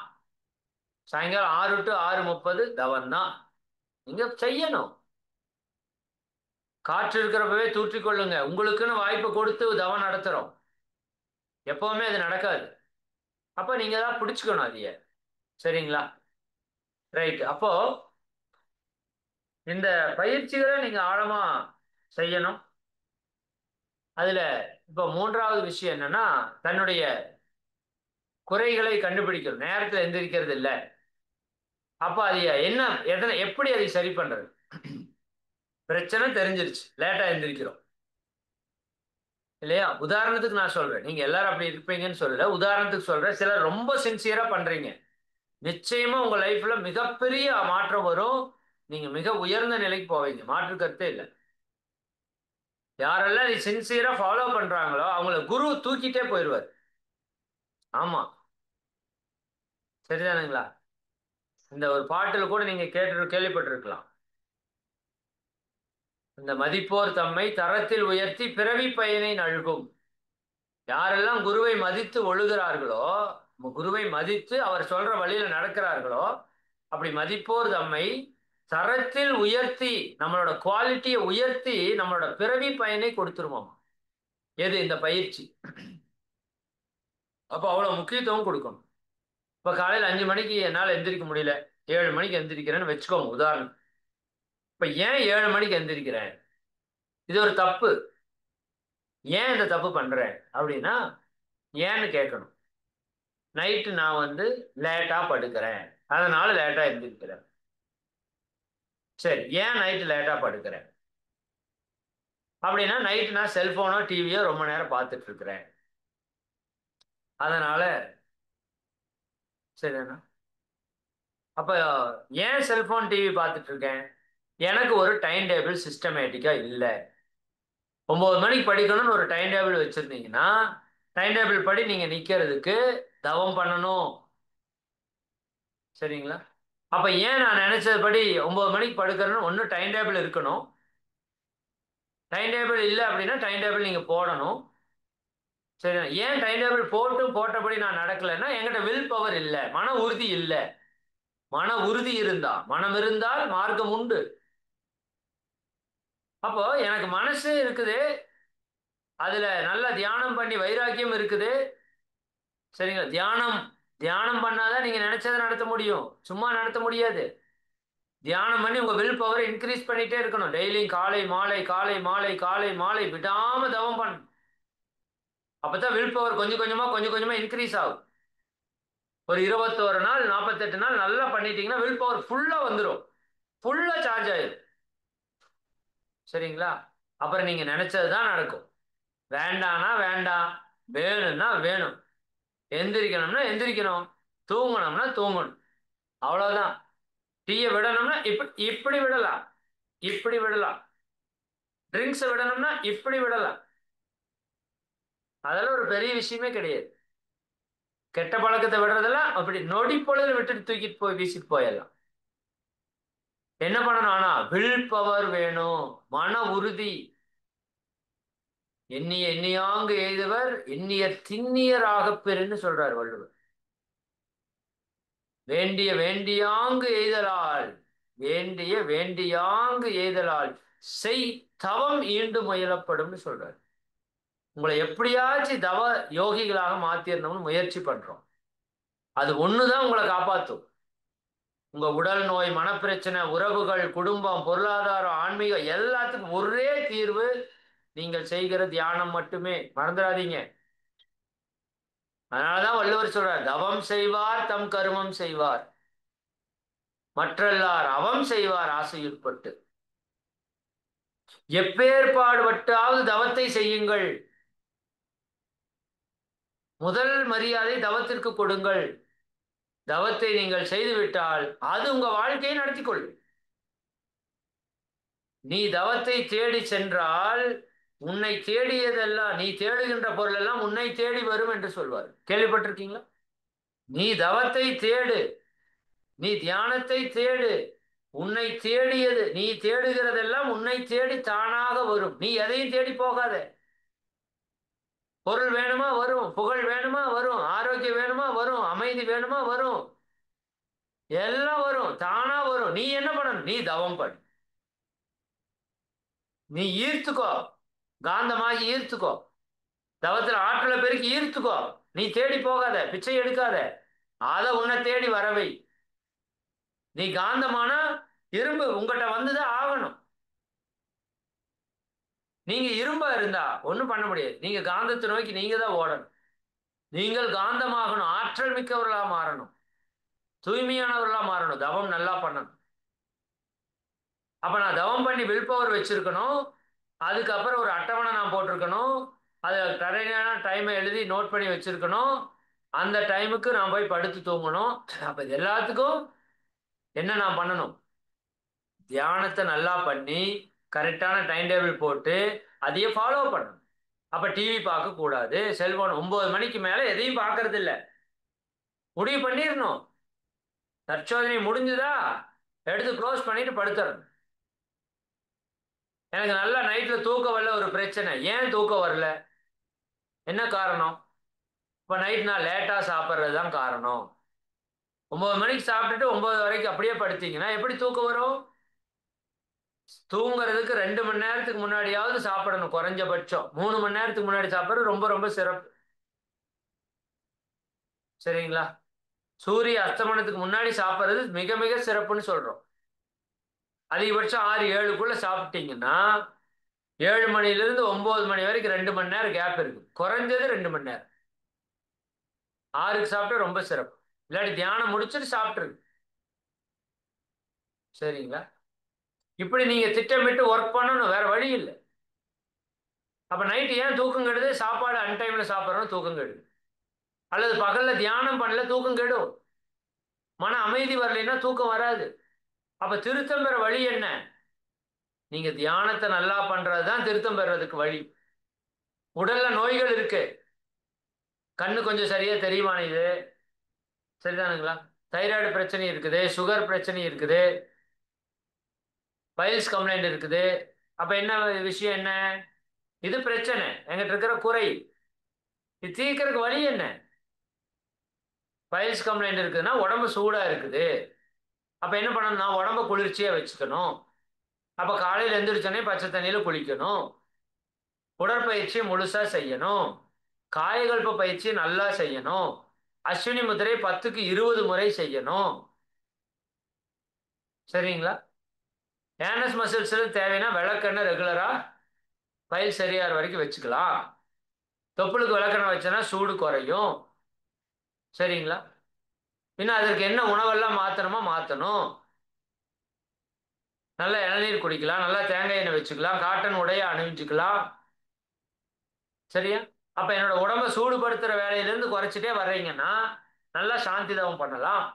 சாயங்காலம் 6 to 6:30 தவம் தான். நீங்க செய்யணும். காற்று இருக்கிறப்பவே தூற்றிக்கொள்ளுங்க. உங்களுக்குன்னு வாய்ப்பு கொடுத்து தவம் நடத்துறோம். எப்பவுமே அது நடக்காது. அப்ப நீங்க தான் பிடிச்சுக்கணும் அதைய. சரிங்களா? ரைட். அப்போ இந்த பயிற்சிகளை நீங்க ஆழமா செய்யணும். அதுல இப்போ 3வது விஷயம் என்னன்னா, தன்னுடைய குறைகளை கண்டுபிடிக்கணும். நேரத்துல எந்திரிக்கிறது இல்லை. அப்ப அது என்ன, எதனை, எப்படி அதை சரி பண்றது? பிரச்சனை தெரிஞ்சிருச்சு, லேட்டா எந்திரிக்கிறோம் இல்லையா? உதாரணத்துக்கு நான் சொல்றேன், நீங்க எல்லாரும் அப்படி இருப்பீங்கன்னு சொல்லல, உதாரணத்துக்கு சொல்றேன். சிலர் ரொம்ப சின்சியரா பண்றீங்க. நிச்சயமா உங்க லைஃப்ல மிகப்பெரிய மாற்றம் வரும். நீங்க மிக உயர்ந்த நிலைக்கு போவீங்க, மாற்று கருத்தே இல்லை. யாரெல்லாம் நீ சின்சியரா ஃபாலோ பண்றாங்களோ அவங்கள குரு தூக்கிட்டே போயிடுவார். ஆமா, சரிதானுங்களா? இந்த ஒரு பாட்டுல கூட நீங்க கேள்விப்பட்டிருக்கலாம். இந்த மதிப்போர் தம்மை தரத்தில் உயர்த்தி பிறவி பயனை நல்கும். யாரெல்லாம் குருவை மதித்து ஒழுகிறார்களோ, குருவை மதித்து அவர் சொல்ற வழியில நடக்கிறார்களோ, அப்படி மதிப்போர் தம்மை தரத்தில் உயர்த்தி, நம்மளோட குவாலிட்டியை உயர்த்தி நம்மளோட பிறவி பயனை கொடுத்துருவோம். எது? இந்த பயிற்சி. அப்போ அவ்வளவு முக்கியத்துவம் கொடுக்கணும். இப்ப காலையில் 5 மணிக்கு என்னால் எந்திரிக்க முடியல, 7 மணிக்கு எந்திரிக்கிறேன்னு வச்சுக்கோங்க உதாரணம். இப்ப ஏன் 7 மணிக்கு எந்திரிக்கிறேன்? இது ஒரு தப்பு. ஏன் இந்த தப்பு பண்றேன் அப்படின்னா, ஏன்னு கேட்கணும். நைட்டு நான் லேட்டா படுக்கிறேன், அதனால லேட்டா எந்திரிக்கிறேன். சரி, ஏன் நைட்டு லேட்டா படுக்கிறேன் அப்படின்னா, நைட்டு நான் செல்போனோ டிவியோ ரொம்ப நேரம் பார்த்துட்டு இருக்கிறேன். அதனால சரிண்ணா. அப்ப ஏன் செல்போன் டிவி பார்த்துட்டு இருக்கேன்? எனக்கு ஒரு டைம் டேபிள் சிஸ்டமேட்டிக்கா இல்ல. 9 மணிக்கு படிக்கணும்னு ஒரு டைம் டேபிள் வச்சிருந்தீங்கன்னா, டைம் டேபிள் படி நீங்க நிக்கிறதுக்கு தவம் பண்ணணும். சரிங்களா? அப்ப ஏன் நான் நினைச்சபடி 9 மணிக்கு படுக்கிறேன்னு ஒண்ணு டைம் டேபிள் இருக்கணும். டைம் டேபிள் இல்ல அப்படின்னா டைம் டேபிள் நீங்க போடணும். சரி, ஏன் டைம் டேபிள் போட்டபடி நான் நடக்கலைன்னா என்கிட்ட வில் பவர் இல்ல, மன உறுதி இல்ல. மன உறுதி இருந்தா, மனம் இருந்தால் மார்க்கம் உண்டு. அப்போ எனக்கு மனசு இருக்குது, அதுல நல்ல தியானம் பண்ணி வைராக்கியம் இருக்குது. சரிங்களா? தியானம் தியானம் பண்ணாதான் நீங்க நினைச்சதை நடத்த முடியும், சும்மா நடத்த முடியாது. தியானம் பண்ணி உங்க வில் பவர் இன்க்ரீஸ் பண்ணிட்டே இருக்கணும். டெய்லியும் காலை மாலை காலை மாலை காலை மாலை விடாம தவம் பண்ணணும். அப்பதான் வில் பவர் கொஞ்சம் கொஞ்சமா இன்க்ரீஸ் ஆகும். ஒரு 21 நாள் 48 நாள் நல்லா பண்ணிட்டீங்கன்னா வில் பவர் ஃபுல்லா வந்துடும், ஃபுல்லா சார்ஜ் ஆயிடும். சரிங்களா? அப்புறம் நீங்க நினைச்சதுதான் நடக்கும். வேண்டானா வேண்டாம், வேணும்னா வேணும். எந்திரிக்கணும்னா எந்திரிக்கணும், தூங்கணும்னா தூங்கணும். அவ்வளவுதான். டீயை விடணும்னா இப்படி இப்படி விடலாம், இப்படி விடலாம். ட்ரிங்க்ஸை விடணும்னா இப்படி விடலாம். அதெல்லாம் ஒரு பெரிய விஷயமே கிடையாது. கெட்ட பழக்கத்தை விடுறதெல்லாம் அப்படி நொடி பொழுதுல விட்டுட்டு தூக்கிட்டு போய் வீசிட்டு போயிடலாம். என்ன பண்ணணும்? ஆனா வில் பவர் வேணும், மன உறுதி. எண்ணிய எண்ணியாங்கு எய்துவர் எண்ணிய திண்ணியராக பெறுன்னு சொல்றார் வள்ளுவர். வேண்டிய வேண்டியாங்கு எய்தலால், வேண்டிய வேண்டியாங்கு எய்தலால் செய் தவம் ஈண்டு முயலப்படும்னு சொல்றாரு. உங்களை எப்படியாச்சும் தவ யோகிகளாக மாத்திரணும்னு முயற்சி பண்றோம். அது ஒண்ணுதான் உங்களை காப்பாத்தும். உங்க உடல் நோய், மனப்பிரச்சனை, உறவுகள், குடும்பம், பொருளாதாரம், ஆன்மீகம் எல்லாத்துக்கும் ஒரே தீர்வு நீங்கள் செய்கிற தியானம் மட்டுமே. மறந்துடாதீங்க. அதனாலதான் வள்ளுவர் சொல்றார், தவம் செய்வார் தம் கருமம் செய்வார், மற்றெல்லார் அவம் செய்வார் ஆசையுட்பட்டு. எப்பேற்பாடுபட்டாவது தவத்தை செய்யுங்கள். முதல் மரியாதை தவத்திற்கு கொடுங்கள். தவத்தை நீங்கள் செய்துவிட்டால் அது உங்க வாழ்க்கையை நடத்திக்கொள். நீ தவத்தை தேடி சென்றால் உன்னை தேடியதெல்லாம், நீ தேடுகின்ற பொருள் எல்லாம் உன்னை தேடி வரும் என்று சொல்வார். கேள்விப்பட்டிருக்கீங்களா? நீ தவத்தை தேடு, நீ தியானத்தை தேடு, உன்னை தேடியது, நீ தேடுகிறதெல்லாம் உன்னை தேடி தானாக வரும். நீ எதையும் தேடி போகாத. பொருள் வேணுமா வரும், புகழ் வேணுமா வரும், ஆரோக்கியம் வேணுமா வரும், அமைதி வேணுமா வரும், எல்லாம் வரும், தானா வரும். நீ என்ன பண்ணணும்? நீ தவம் பண்ணு. நீ ஈர்த்துக்கோ, காந்தமாகி ஈர்த்துக்கோ. தவத்துல ஆற்றலை பெருக்கி ஈர்த்துக்கோ. நீ தேடி போகாத, பிச்சை எடுக்காத, அத உன்னை தேடி வரவை. நீ காந்தமானா இரும்பு உங்ககிட்ட வந்துதான் ஆகணும். நீங்க இரும்பா இருந்தா ஒண்ணும் பண்ண முடியாது. நீங்க காந்தத்தை நோக்கி நீங்க தான் ஓடணும். நீங்கள் காந்தமாகணும், ஆற்றல் மிக்கவர்களா மாறணும், தூய்மையானவர்களா மாறணும், தவம் நல்லா பண்ணணும். அப்ப நான் தவம் பண்ணி வில் பவர் வச்சிருக்கணும். அதுக்கப்புறம் ஒரு அட்டவணை நான் போட்டிருக்கணும். அதை கரெக்டான டைமை எழுதி நோட் பண்ணி வச்சிருக்கணும். அந்த டைமுக்கு நான் போய் படுத்து தூங்கணும். அப்ப இது எல்லாத்துக்கும் என்ன நான் பண்ணணும்? தியானத்தை நல்லா பண்ணி கரெக்டான டைம் டேபிள் போட்டு அதையே ஃபாலோ பண்ணணும். அப்ப டிவி பார்க்க கூடாது, செல்போன் 9 மணிக்கு மேல எதையும் பார்க்கறது இல்லை. முடிவு பண்ணிடணும். தற்சோதனை முடிஞ்சுதா, எடுத்து க்ளோஸ் பண்ணிட்டு படுத்துறணும். எனக்கு நல்லா நைட்ல தூக்கம் வரல, ஒரு பிரச்சனை. ஏன் தூக்கம் வரல? என்ன காரணம்? இப்ப நைட் நான் லேட்டா சாப்பிட்றது தான் காரணம். 9 மணிக்கு சாப்பிட்டுட்டு 9 வரைக்கும் அப்படியே படுத்தீங்கன்னா எப்படி தூக்கம் வரும்? தூங்குறதுக்கு 2 மணி நேரத்துக்கு முன்னாடியாவது சாப்பிடணும், குறைஞ்சபட்சம் 3 மணி நேரத்துக்கு முன்னாடி சாப்பிட்றது ரொம்ப ரொம்ப சிறப்பு. சரிங்களா? சூரிய அஸ்தமனத்துக்கு முன்னாடி சாப்பிட்றது மிக மிக சிறப்புன்னு சொல்றோம். அதிகபட்சம் 6 7க்குள்ள சாப்பிட்டீங்கன்னா 7 மணிலிருந்து 9 மணி வரைக்கும் 2 மணி நேரம் கேப் இருக்கு, குறைஞ்சது 2 மணி நேரம். 6க்கு சாப்பிட்டா ரொம்ப சிறப்பு. இல்லாட்டி தியானம் முடிச்சுட்டு சாப்பிட்டுருக்கு. சரிங்களா? இப்படி நீங்க திட்டமிட்டு ஒர்க் பண்ணணும், வேற வழி இல்லை. அப்ப நைட்டு ஏன் தூக்கம் கெடுது? சாப்பாடு அன்டைம்ல சாப்பிட்றோம், தூக்கம் கெடுது. அல்லது பகல்ல தியானம் பண்ணல, தூக்கம் கெடும். மன அமைதி வரலைன்னா தூக்கம் வராது. அப்ப திருத்தம் பெற வழி என்ன? நீங்க தியானத்தை நல்லா பண்றதுதான் திருத்தம் பெறதுக்கு வழி. உடல்ல நோய்கள் இருக்கு, கண்ணு கொஞ்சம் சரியா தெரியுமா இது? சரிதானுங்களா? தைராய்டு பிரச்சனை இருக்குது, சுகர் பிரச்சனை இருக்குது, பைல்ஸ் கம்ப்ளைண்ட் இருக்குது. அப்ப என்ன விஷயம் என்ன? இது பிரச்சனை, எங்கிட்ட இருக்கிற குறை. இது தீர்க்கறதுக்கு வழி என்ன? பைல்ஸ் கம்ப்ளைண்ட் இருக்குதுன்னா உடம்பு சூடா இருக்குது. அப்ப என்ன பண்ணணும்? நான் உடம்ப குளிர்ச்சியா வச்சுக்கணும். அப்ப காலையில எந்திரிச்சோடனே பச்சை தண்ணியில குளிக்கணும், உடற்பயிற்சி முழுசா செய்யணும், காயகல்ப பயிற்சி நல்லா செய்யணும், அஸ்வினி முத்திரை 10க்கு 20 முறை செய்யணும். சரிங்களா? ஏனஸ் மசில்ஸ் தேவைன்னா விளக்கெண்ணெய் ரெகுலரா பயில் சரியாகிற வரைக்கும் வச்சுக்கலாம். தொப்புளுக்கு விளக்கெண்ணெய் வச்சோன்னா சூடு குறையும். சரிங்களா? இன்னும் அதற்கு என்ன உணவெல்லாம் மாற்றணுமோ மாற்றணும். நல்லா இளநீர் குடிக்கலாம், நல்லா தேங்காய் எண்ணெய் வச்சுக்கலாம், காட்டன் உடைய அணிவிச்சுக்கலாம். சரியா? அப்ப என்னோட உடம்ப சூடுபடுத்துற வேலையிலிருந்து குறைச்சிட்டே வர்றீங்கன்னா நல்லா சாந்தி தவம் பண்ணலாம்.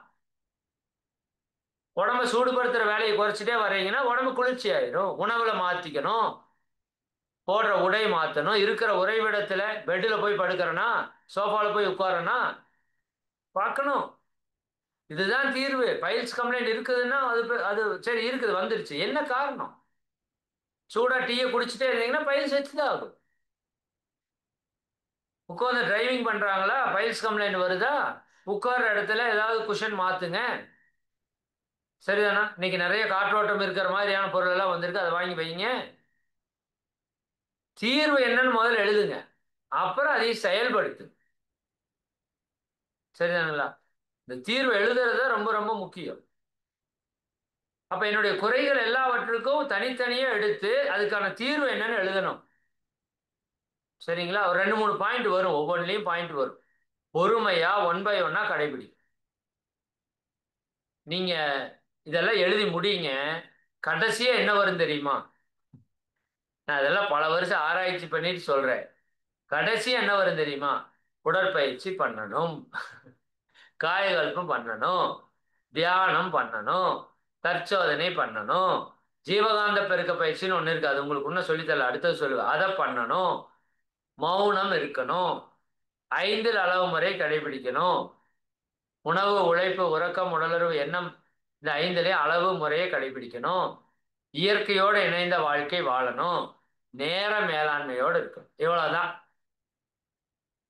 உடம்ப சூடுபடுத்துற வேலையை குறைச்சிட்டே வர்றீங்கன்னா உடம்பு குளிர்ச்சி ஆயிடும். உணவுல மாத்திக்கணும், போடுற உடை மாத்தணும், இருக்கிற உறைவிடத்துல பெட்டில் போய் படுக்கிறேன்னா சோஃபால போய் உட்காரனா பார்க்கணும். இதுதான் தீர்வு. பைல்ஸ் கம்ப்ளைண்ட் இருக்குதுன்னா அது சரி இருக்குது, வந்துருச்சு, என்ன காரணம்? சூடா டீயை குடிச்சிட்டே இருந்தீங்கன்னா பைல்ஸ் வச்சுதான் ஆகும். உட்காந்து டிரைவிங் பண்றாங்களா, பைல்ஸ் கம்ப்ளைண்ட் வருதா? உட்கார்ற இடத்துல ஏதாவது குஷன் மாத்துங்க. சரிதானா? இன்னைக்கு நிறைய காற்றோட்டம் இருக்கிற மாதிரியான பொருள் எல்லாம் வந்திருக்கு, அதை வாங்கி வைங்க. தீர்வு என்னன்னு முதல்ல எழுதுங்க, அப்புறம் அதை செயல்படுத்து. சரிதானுங்களா? இந்த தீர்வு எழுதுறது ரொம்ப ரொம்ப முக்கியம். அப்ப என்னுடைய குறைகள் எல்லாவற்றுக்கும் தனித்தனியா எடுத்து அதுக்கான தீர்வு என்னன்னு எழுதணும். சரிங்களா? ஒரு 2 3 பாயிண்ட் வரும், ஒவ்வொன்றிலையும் பாயிண்ட் வரும். பொறுமையா 1 by 1 கடைபிடி. நீங்க இதெல்லாம் எழுதி முடியுங்க. கடைசியா என்ன வரும் தெரியுமா? நான் இதெல்லாம் பல வருஷம் ஆராய்ச்சி பண்ணிட்டு சொல்றேன். கடைசியா என்ன வரும் தெரியுமா? உடற்பயிற்சி பண்ணணும், காயகல்பம் பண்ணணும், தியானம் பண்ணணும், தற்சோதனை பண்ணணும், ஜீவகாந்த பெருக்க பயிற்சின்னு ஒண்ணு இருக்கு, அது உங்களுக்கு இன்னும் சொல்லித்தரல, அடுத்தது சொல்லுவேன், அதை பண்ணணும். மௌனம் இருக்கணும், 5 அளவு முறை கடைபிடிக்கணும். உணவு, உழைப்பு, உறக்கம், உடலுறவு, எண்ணம், இந்த 5 அளவு முறையை கடைபிடிக்கணும். இயற்கையோடு இணைந்த வாழ்க்கை வாழணும், நேர மேலாண்மையோடு இருக்கணும். இவ்வளவுதான்.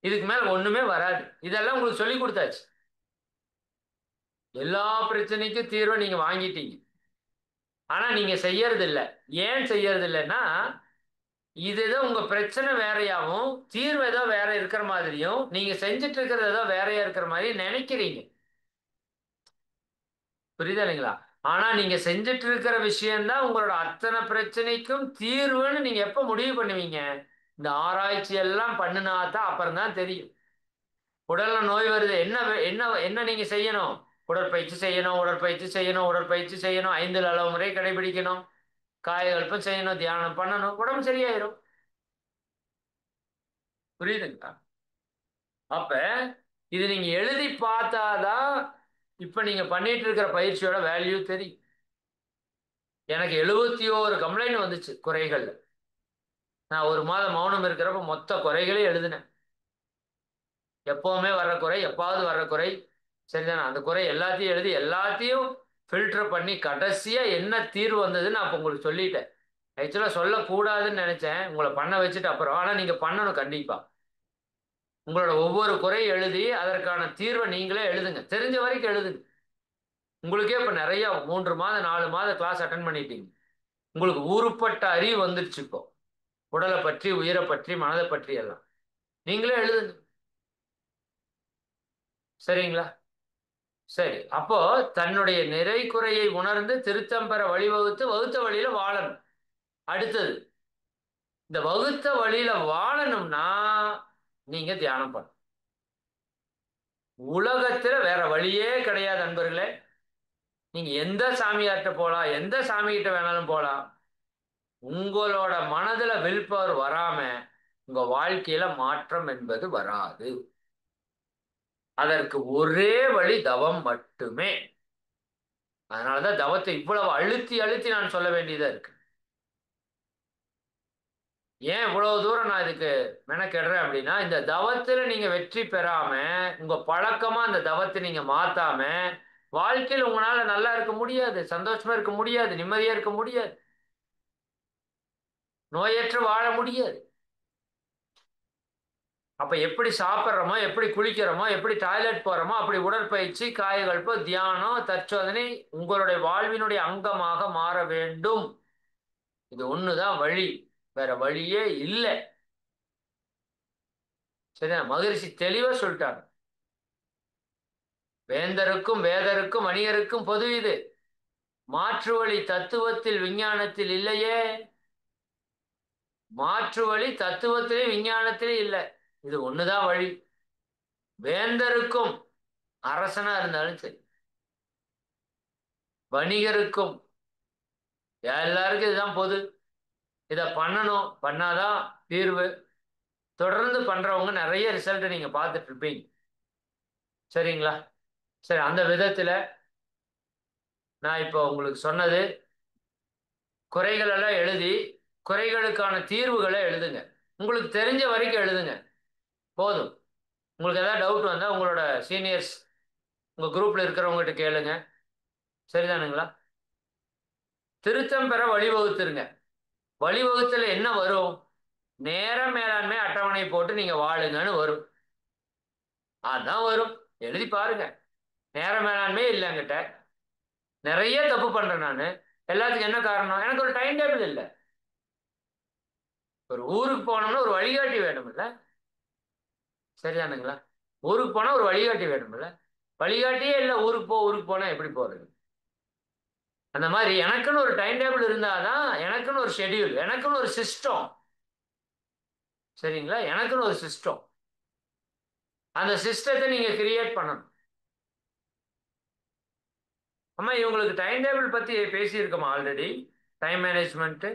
இதுக்கு மேல ஒண்ணுமே வராது. இதெல்லாம் உங்களுக்கு சொல்லி கொடுத்தாச்சு. எல்லா பிரச்சனைக்கும் தீர்வை நீங்க வாங்கிட்டீங்க, ஆனா நீங்க செய்யறது இல்லை. ஏன் செய்யறது இல்லைன்னா, இதுதான் உங்க பிரச்சனை வேறையாவும் தீர்வு ஏதோ வேற இருக்கிற மாதிரியும் நீங்க செஞ்சுட்டு இருக்கிறது ஏதோ வேறையா இருக்கிற மாதிரி நினைக்கிறீங்க. புரியுதா இல்லைங்களா? ஆனா நீங்க செஞ்சுட்டு இருக்கிற விஷயம்தான் உங்களோட அத்தனை பிரச்சனைக்கும் தீர்வுன்னு நீங்க எப்ப முடிவு பண்ணுவீங்க? இந்த ஆராய்ச்சி எல்லாம் பண்ணினா தான் அப்புறம் தான் தெரியும். உடல்ல நோய் வருது, என்ன என்ன என்ன நீங்க செய்யணும்? உடற்பயிற்சி செய்யணும், உடற்பயிற்சி செய்யணும், உடற்பயிற்சி செய்யணும், 5 அளவு முறை கடைபிடிக்கணும், காயகல்பம் செய்யணும், தியானம் பண்ணணும், உடம்பு சரியாயிரும். புரியுதுங்களா? அப்ப இது நீங்க எழுதி பார்த்தாதான் இப்ப நீங்க பண்ணிட்டு இருக்கிற பயிற்சியோட வேல்யூ தெரியும். எனக்கு 71 கம்ப்ளைண்ட் வந்துச்சு குறைகள். நான் 1 மாதம் மௌனம் இருக்கிறப்ப மொத்த குறைகளே எழுதினேன். எப்பவுமே வர்ற குறை, எப்பாவது வர்ற குறை. சரிதானே? அந்த குறை எல்லாத்தையும் எழுதி எல்லாத்தையும் ஃபில்டர் பண்ணி கடைசியா என்ன தீர்வு வந்ததுன்னு நான் இப்போ உங்களுக்கு சொல்லிட்டேன். ஆக்சுவலாக சொல்லக்கூடாதுன்னு நினைச்சேன், உங்களை பண்ண வச்சுட்டு அப்புறம். ஆனால் நீங்கள் பண்ணணும் கண்டிப்பா. உங்களோட ஒவ்வொரு குறையும் எழுதி அதற்கான தீர்வை நீங்களே எழுதுங்க, தெரிஞ்ச வரைக்கும் எழுதுங்க. உங்களுக்கே இப்போ நிறைய 3 மாதம் 4 மாதம் கிளாஸ் அட்டன் பண்ணிட்டீங்க, உங்களுக்கு ஊருப்பட்ட அறிவு வந்துருச்சு இப்போ. உடலை பற்றி, உயிரை பற்றி, மனதை பற்றி எல்லாம் நீங்களே எழுதுங்க. சரிங்களா? சரி. அப்போ தன்னுடைய நிறை குறையை உணர்ந்து திருத்தம் பெற வழிவகுத்து வகுத்த வழியில வாழணும். அடுத்தது, இந்த வகுத்த வழியில வாழணும்னா நீங்க தியானம் பண்ணணும். உலகத்துல வேற வழியே கிடையாது நண்பர்களே. நீங்க எந்த சாமியார்கிட்ட போலாம், எந்த சாமி கிட்ட வேணாலும் போலாம். உங்களோட மனதுல வில் பவர் வராம உங்க வாழ்க்கையில மாற்றம் என்பது வராது. அதற்கு ஒரே வழி தவம் மட்டுமே. அதனாலதான் தவத்தை இவ்வளவு அழுத்தி அழுத்தி நான் சொல்ல வேண்டியதா இருக்கு. ஏன் இவ்வளவு தூரம் நான் இதுக்கு மெனக்கெடுறேன் அப்படின்னா, இந்த தவத்துல நீங்க வெற்றி பெறாம, உங்க பழக்கமா அந்த தவத்தை நீங்க மாத்தாம, வாழ்க்கையில் உங்களால நல்லா இருக்க முடியாது, சந்தோஷமா இருக்க முடியாது, நிம்மதியா இருக்க முடியாது, நோயற்று வாழ முடியாது. அப்ப எப்படி சாப்பிட்றோமோ, எப்படி குளிக்கிறோமோ, எப்படி டாய்லெட் போறோமோ, அப்படி உடற்பயிற்சி, காயகல்ப, தியானம், தற்சோதனை உங்களுடைய வாழ்வினுடைய அங்கமாக மாற வேண்டும். இது ஒண்ணுதான் வழி, வேற வழியே இல்லை. சரியா? மகரிஷி தெளிவா சொல்லிட்டாங்க. வேந்தருக்கும் வேதருக்கும் வணிகருக்கும் பொது இது. மாற்று வழி தத்துவத்தில் விஞ்ஞானத்தில் இல்லையே. மாற்று வழி தத்துவத்திலே விஞ்ஞானத்திலே இல்லை. இது ஒண்ணுதான் வழி. வேந்தருக்கும், அரசனா இருந்தாலும் சரி, வணிகருக்கும், எல்லாருக்கும் இதுதான் பொது. இதை பண்ணணும், பண்ணாதான் தீர்வு. தொடர்ந்து பண்றவங்க நிறைய ரிசல்ட் நீங்க பார்த்துட்டு இருப்பீங்க. சரிங்களா? சரி, அந்த விதத்துல நான் இப்போ உங்களுக்கு சொன்னது, குறைகள் எல்லாம் எழுதி குறைகளுக்கான தீர்வுகளை எழுதுங்க. உங்களுக்கு தெரிஞ்ச வரைக்கும் எழுதுங்க, போதும். உங்களுக்கு ஏதாவது டவுட் வந்தா உங்களோட சீனியர்ஸ், உங்க குரூப்ல இருக்கிறவங்ககிட்ட கேளுங்க. சரிதானுங்களா? திருத்தம் பெற வழிவகுத்துருங்க. வழிவகுத்துல என்ன வரும்? நேர மேலாண்மை அட்டவணை போட்டு நீங்க வாழுங்கன்னு வரும். அதான் வரும். எழுதி பாருங்க. நேர மேலாண்மை இல்லை என்கிட்ட, நிறைய தப்பு பண்றேன் நானு. எல்லாத்துக்கும் என்ன காரணம்? எனக்கு ஒரு டைம் டேபிள் இல்லை. ஒரு ஊருக்கு போனோம்னா ஒரு வழிகாட்டி வேணும்ல. சரிதானுங்களா? ஊருக்கு போனா ஒரு வழிகாட்டி வேணும்ல. வழிகாட்டியே இல்லை, ஊருக்கு போனா எப்படி போறது? அந்த மாதிரி எனக்குன்னு ஒரு டைம் டேபிள் இருந்தாதான், எனக்குன்னு ஒரு ஷெட்யூல், எனக்குன்னு ஒரு சிஸ்டம். சரிங்களா? எனக்குன்னு ஒரு சிஸ்டம். அந்த சிஸ்டத்தை நீங்க கிரியேட் பண்ணணும். அம்மா, இவங்களுக்கு டைம் டேபிள் பத்தி பேசியிருக்கோமா ஆல்ரெடி? டைம் மேனேஜ்மெண்ட்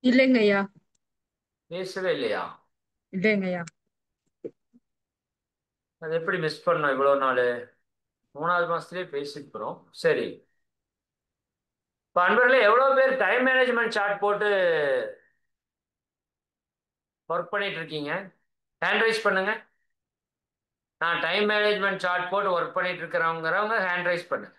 இல்லைங்க ஐயா. பேசவே இல்லையா? இல்லைங்க ஐயா. அது எப்படி மிஸ் பண்ணோம் இவ்வளவு நாள்? 3வது மாசத்துலயே பேசிக்கிறோம். சரி, இப்போ அன்பர்களே, எவ்வளவு பேர் டைம் மேனேஜ்மெண்ட் சார்ட் போட்டு ஒர்க் பண்ணிட்டு இருக்கீங்க? ஹேண்ட் ரைஸ் பண்ணுங்க. நான் டைம் மேனேஜ்மெண்ட் சார்ட் போட்டு ஒர்க் பண்ணிட்டு இருக்கிறவங்கிறவங்க ஹேண்ட் ரைஸ் பண்ணுங்க.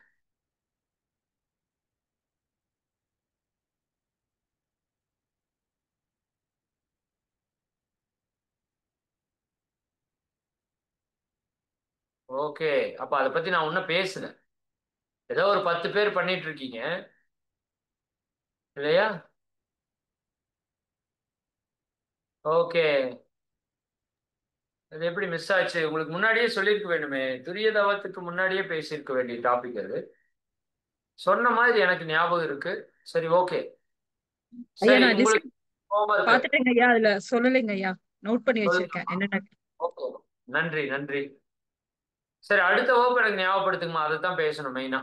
ஓகே, அப்ப அதை பத்தி நான் ஒன்னும் பேசல. ஏதோ ஒரு 10 பேர் பண்ணிட்டு இருக்கீங்க இல்லையா? ஓகே. அது எப்படி மிஸ் ஆச்சு? உங்களுக்கு முன்னாடியே சொல்லியிருக்க வேண்டுமே. துரிய தவத்துக்கு முன்னாடியே பேசியிருக்க வேண்டிய டாபிக் அது. சொன்ன மாதிரி எனக்கு ஞாபகம் இருக்கு. சரி, ஓகே. ஐயா சரி, நான் லிஸ்ட் உங்களுக்கு ஹோம்ஒர்க் பாத்துட்டேங்க ஐயா, அதுல சொல்லலைங்க ஐயா. நோட் பண்ணி வச்சிருக்கேன் சொல்லணுமா? என்னென்ன. ஓகே, நன்றி நன்றி. சரி, அடுத்த வகுப்பு எனக்கு ஞாபகப்படுத்துங்கம்மா. அதை தான் பேசணும் மெயினா.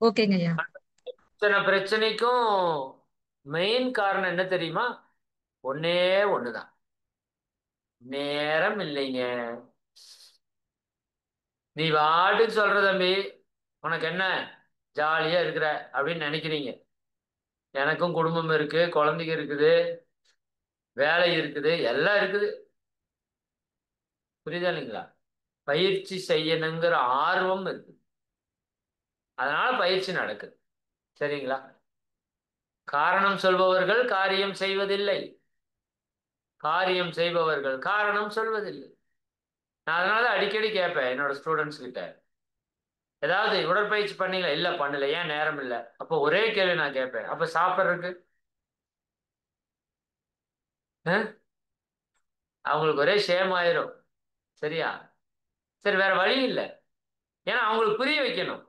ஓகேங்க ஐயா. இத்தனை பிரச்சனைக்கும் மெயின் காரணம் என்ன தெரியுமா? ஒன்னே ஒண்ணுதான், நேரம் இல்லைங்க. நீ வாட்டுக்கு சொல்ற தம்பி, உனக்கு என்ன, ஜாலியா இருக்கிற அப்படின்னு நினைக்கிறீங்க. எனக்கும் குடும்பம் இருக்கு, குழந்தைங்க இருக்குது, வேலை இருக்குது, எல்லாம் இருக்குது. புரியுதா இல்லைங்களா? பயிற்சி செய்யணுங்கிற ஆர்வம் இருக்கு, அதனால பயிற்சி நடக்குது. சரிங்களா? காரணம் சொல்பவர்கள் காரியம் செய்வதில்லை, காரியம் செய்பவர்கள் காரணம் சொல்வதில்லை. நான் அதனால அடிக்கடி கேட்பேன் என்னோட ஸ்டூடெண்ட்ஸ் கிட்ட, ஏதாவது உடற்பயிற்சி பண்ணீங்களா? இல்ல, பண்ணல. ஏன்? நேரம் இல்லை. அப்போ ஒரே கேள்வி நான் கேட்பேன், அப்ப சாப்பிட்றதுக்கு? அவங்களுக்கு ஒரே ஷேம் ஆயிரும். சரியா? சரி, வேற வழி இல்லை. ஏன்னா அவங்களுக்கு புரிய வைக்கணும்.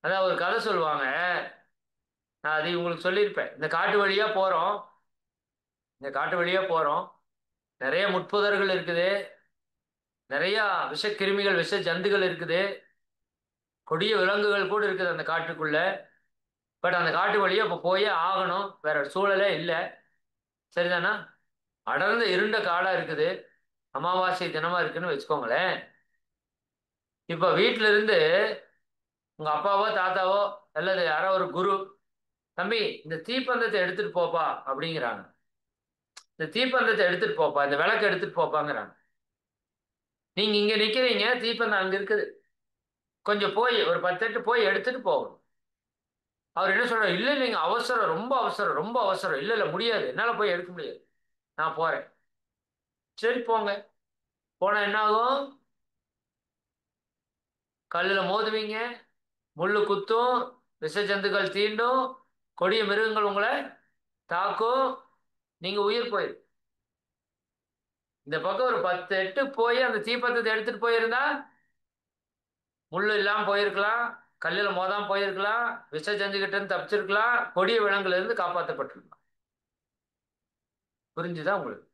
அதான் ஒரு கதை சொல்லுவாங்க, நான் அது உங்களுக்கு சொல்லியிருப்பேன். இந்த காட்டு வழியா போறோம், நிறைய முட்புதர்கள் இருக்குது, நிறைய விஷக்கிருமிகள், விஷ ஜந்துகள் இருக்குது. கொடிய விலங்குகள் கூட இருக்குது அந்த காட்டுக்குள்ள. பட் அந்த காட்டு வழியா இப்ப போயே ஆகணும், வேற சூழலே இல்லை. சரிதானா? அடர்ந்த இருண்ட காடா இருக்குது, அமாவாசை தினமா இருக்குன்னு வச்சுக்கோங்களேன். இப்ப வீட்டுல இருந்து உங்க அப்பாவோ தாத்தாவோ அல்லது யாரோ ஒரு குரு, தம்பி இந்த தீப்பந்தத்தை எடுத்துட்டு போப்பா அப்படிங்கிறாங்க. இந்த தீப்பந்தத்தை எடுத்துட்டு போப்பா, இந்த விளக்கு எடுத்துட்டு போப்பாங்கிறாங்க. நீங்க இங்க நிக்கிறீங்க, தீப்பந்தம் அங்க இருக்குது, கொஞ்சம் போய் ஒரு 10 எட்டு போய் எடுத்துட்டு போகணும். அவர் என்ன சொல்றாரு, இல்ல இல்லைங்க அவசரம், ரொம்ப அவசரம், ரொம்ப அவசரம், இல்ல இல்ல முடியாது, என்னால போய் எடுக்க முடியாது, நான் போறேன். சரி போங்க. போனா என்ன ஆகும்? கல்லுல மோதுவீங்க, முள்ளு குத்தும், விஷ ஜந்துக்கள் தீண்டும், கொடிய மிருகங்கள் உங்களை தாக்கும், நீங்க உயிர் போயிரு. இந்த பக்கம் ஒரு 10 எட்டு போய் அந்த தீப்பந்தத்தை எடுத்துட்டு போயிருந்தா முள்ளு இல்லாம போயிருக்கலாம், கல்லுல மோதாம போயிருக்கலாம், விஷ ஜந்துகிட்ட இருந்து தப்பிச்சிருக்கலாம், கொடிய விலங்குல இருந்து காப்பாற்றப்பட்டிருக்கலாம். புரிஞ்சுதா உங்களுக்கு?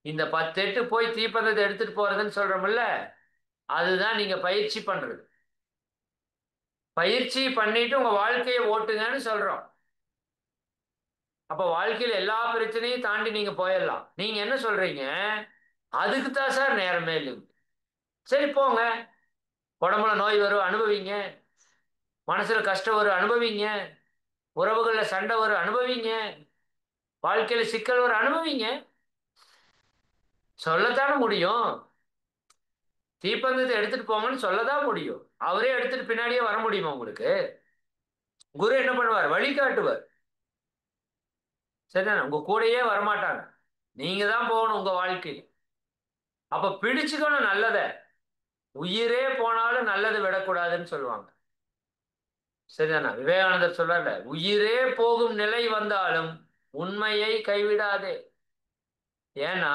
இந்த 10 எட்டு போய் தீப்பந்தத்தை எடுத்துட்டு போறதுன்னு சொல்றோம்ல, அதுதான் நீங்க பயிற்சி பண்றது. பயிற்சி பண்ணிட்டு உங்க வாழ்க்கையை ஓட்டுங்கன்னு சொல்றோம். அப்ப வாழ்க்கையில எல்லா பிரச்சனையும் தாண்டி நீங்க போயிடலாம். நீங்க என்ன சொல்றீங்க, அதுக்கு தான் சார் நேரமே இல்லை. சரி போங்க, உடம்புல நோய் வரும் அனுபவிங்க, மனசுல கஷ்டம் வரும் அனுபவிங்க, உறவுகள்ல சண்டை வரும் அனுபவிங்க, வாழ்க்கையில சிக்கல் வரும் அனுபவிங்க. சொல்லத்தானே முடியும். தீப்பந்தத்தை எடுத்துட்டு போங்கன்னு சொல்லதான் முடியும். அவரே எடுத்துட்டு பின்னாடியே வர முடியுமா உங்களுக்கு? குரு என்ன பண்ணுவார், வழிகாட்டுவார். சரிதானே? உங்க கூடயே வரமாட்டாங்க, நீங்க தான் போகணும் உங்க வாழ்க்கையில். அப்ப பிடிச்சுக்கணும் நல்லத. உயிரே போனாலும் நல்லது விடக்கூடாதுன்னு சொல்லுவாங்க. சரிதானா? விவேகானந்தர் சொல்றாரு, உயிரே போகும் நிலை வந்தாலும் உண்மையை கைவிடாதே. ஏன்னா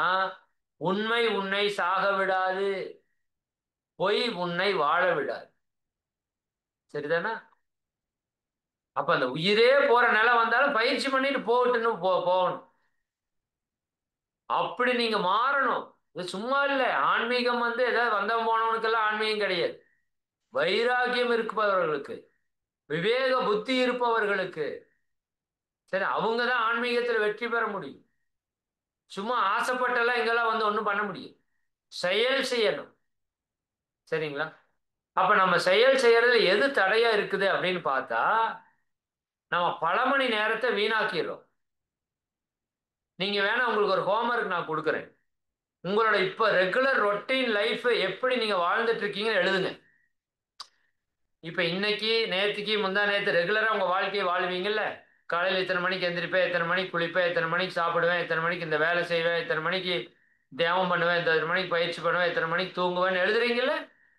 உண்மை உன்னை சாக விடாது, பொய் உன்னை வாழ விடாது. சரிதானா? அப்ப அந்த உயிரே போற நிலை வந்தாலும் பயிற்சி பண்ணிட்டு போகட்டுன்னு போகணும். அப்படி நீங்க மாறணும். இது சும்மா இல்லை. ஆன்மீகம் வந்து ஏதாவது வந்தவன் போனவனுக்கெல்லாம் ஆன்மீகம் கிடையாது. வைராகியம் இருப்பவர்களுக்கு, விவேக புத்தி இருப்பவர்களுக்கு, சரி அவங்க தான் ஆன்மீகத்தில் வெற்றி பெற முடியும். சும்மா ஆசைப்பட்டெல்லாம் இங்கெல்லாம் வந்து ஒன்றும் பண்ண முடியும். செயல் செய்யணும். சரிங்களா? அப்ப நம்ம செயல் செய்யறதுல எது தடையா இருக்குது அப்படின்னு பார்த்தா, நம்ம பல மணி நேரத்தை வீணாக்கிடுறோம். நீங்க வேணா உங்களுக்கு ஒரு ஹோம்ஒர்க் நான் கொடுக்குறேன். உங்களோட இப்ப ரெகுலர் ரொட்டீன் லைஃப் எப்படி நீங்க வாழ்ந்துட்டு இருக்கீங்கன்னு எழுதுங்க. இப்ப இன்னைக்கு நேற்றுக்கு முந்தா நேற்று ரெகுலரா உங்க வாழ்க்கையை வாழ்வீங்கல்ல. காலையில் இத்தனை மணிக்கு எந்திரிப்பேன், எத்தனை மணிக்கு குளிப்பேன், எத்தனை மணிக்கு சாப்பிடுவேன், எத்தனை மணிக்கு இந்த வேலை செய்வேன், எத்தனை மணிக்கு தியானம் பண்ணுவேன், எத்தனை மணிக்கு பயிற்சி பண்ணுவேன், எத்தனை மணிக்கு தூங்குவேன்னு எழுதுறீங்கல்ல.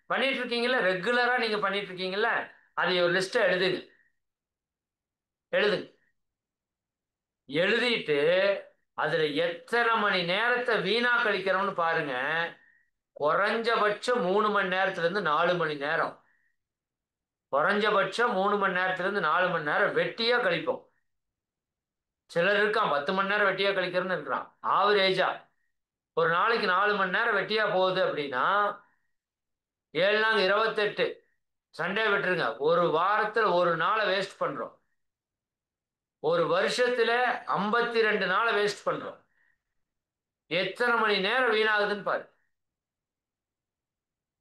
பண்ணிட்டு இருக்கீங்கல்ல, ரெகுலரா நீங்க பண்ணிட்டு இருக்கீங்கல்ல. அதை ஒரு லிஸ்ட்டை எழுதுங்க. எழுதுங்க. எழுதிட்டு அதுல எத்தனை மணி நேரத்தை வீணா கழிக்கிறோம்னு பாருங்க. குறைஞ்சபட்சம் 3 மணி நேரத்துல இருந்து 4 மணி நேரம், குறைஞ்சபட்சம் 3 மணி நேரத்துல இருந்து 4 மணி நேரம் வெட்டியா கழிப்போம். சிலர் இருக்கான் 10 மணி நேரம் வெட்டியா கழிக்கிறேன்னு இருக்கிறான். ஆவரேஜா ஒரு நாளைக்கு 4 மணி நேரம் வெட்டியா போகுது அப்படின்னா 7 நாள் 28, சண்டே விட்டுருங்க, ஒரு வாரத்துல ஒரு நாளை வேஸ்ட் பண்றோம். ஒரு வருஷத்துல 52 நாளை வேஸ்ட் பண்றோம். எத்தனை மணி நேரம் வீணாகுதுன்னு பாரு.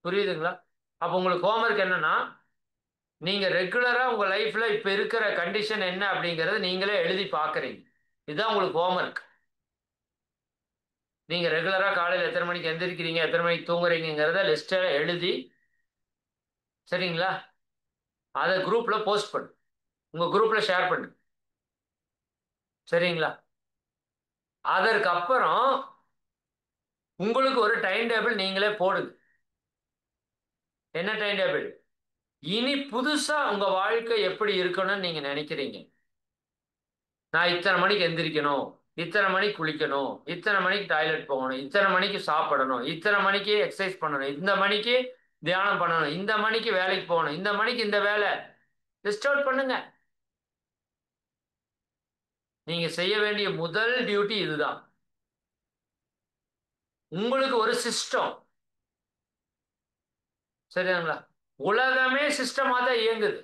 புரியுதுங்களா? அப்ப உங்களுக்கு ஹோம்ஒர்க் என்னன்னா, நீங்க ரெகுலரா உங்க லைஃப்ல இப்ப இருக்கிற கண்டிஷன் என்ன அப்படிங்கறத நீங்களே எழுதி பாக்குறீங்க. இதுதான் உங்களுக்கு ஹோம்ஒர்க். நீங்க ரெகுலரா காலையில் எத்தனை மணிக்கு எந்திரிக்கிறீங்க, எத்தனை மணிக்கு தூங்குறீங்கிறத லிஸ்ட எழுதி, சரிங்களா, அதை குரூப்ல போஸ்ட் பண்ணு, உங்க குரூப்ல ஷேர் பண்ணு. சரிங்களா? அதற்கு அப்புறம் உங்களுக்கு ஒரு டைம் டேபிள் நீங்களே போடுங்க. என்ன டைம் டேபிள்? இனி புதுசா உங்க வாழ்க்கை எப்படி இருக்கணும்னு நீங்க நினைக்கிறீங்க. நான் இத்தனை மணிக்கு எந்திரிக்கணும், இத்தனை மணிக்கு குளிக்கணும், இத்தனை மணிக்கு டாய்லெட் போகணும், இத்தனை மணிக்கு சாப்பிடணும், இத்தனை மணிக்கு எக்ஸசைஸ் பண்ணணும், இந்த மணிக்கு தியானம் பண்ணணும், இந்த மணிக்கு வேலைக்கு போகணும், இந்த மணிக்கு இந்த வேலை. லிஸ்ட் அவுட் பண்ணுங்க. நீங்க செய்ய வேண்டிய முதல் டியூட்டி இதுதான். உங்களுக்கு ஒரு சிஸ்டம். சரிங்களா? உலகமே சிஸ்டமா தான் இயங்குது.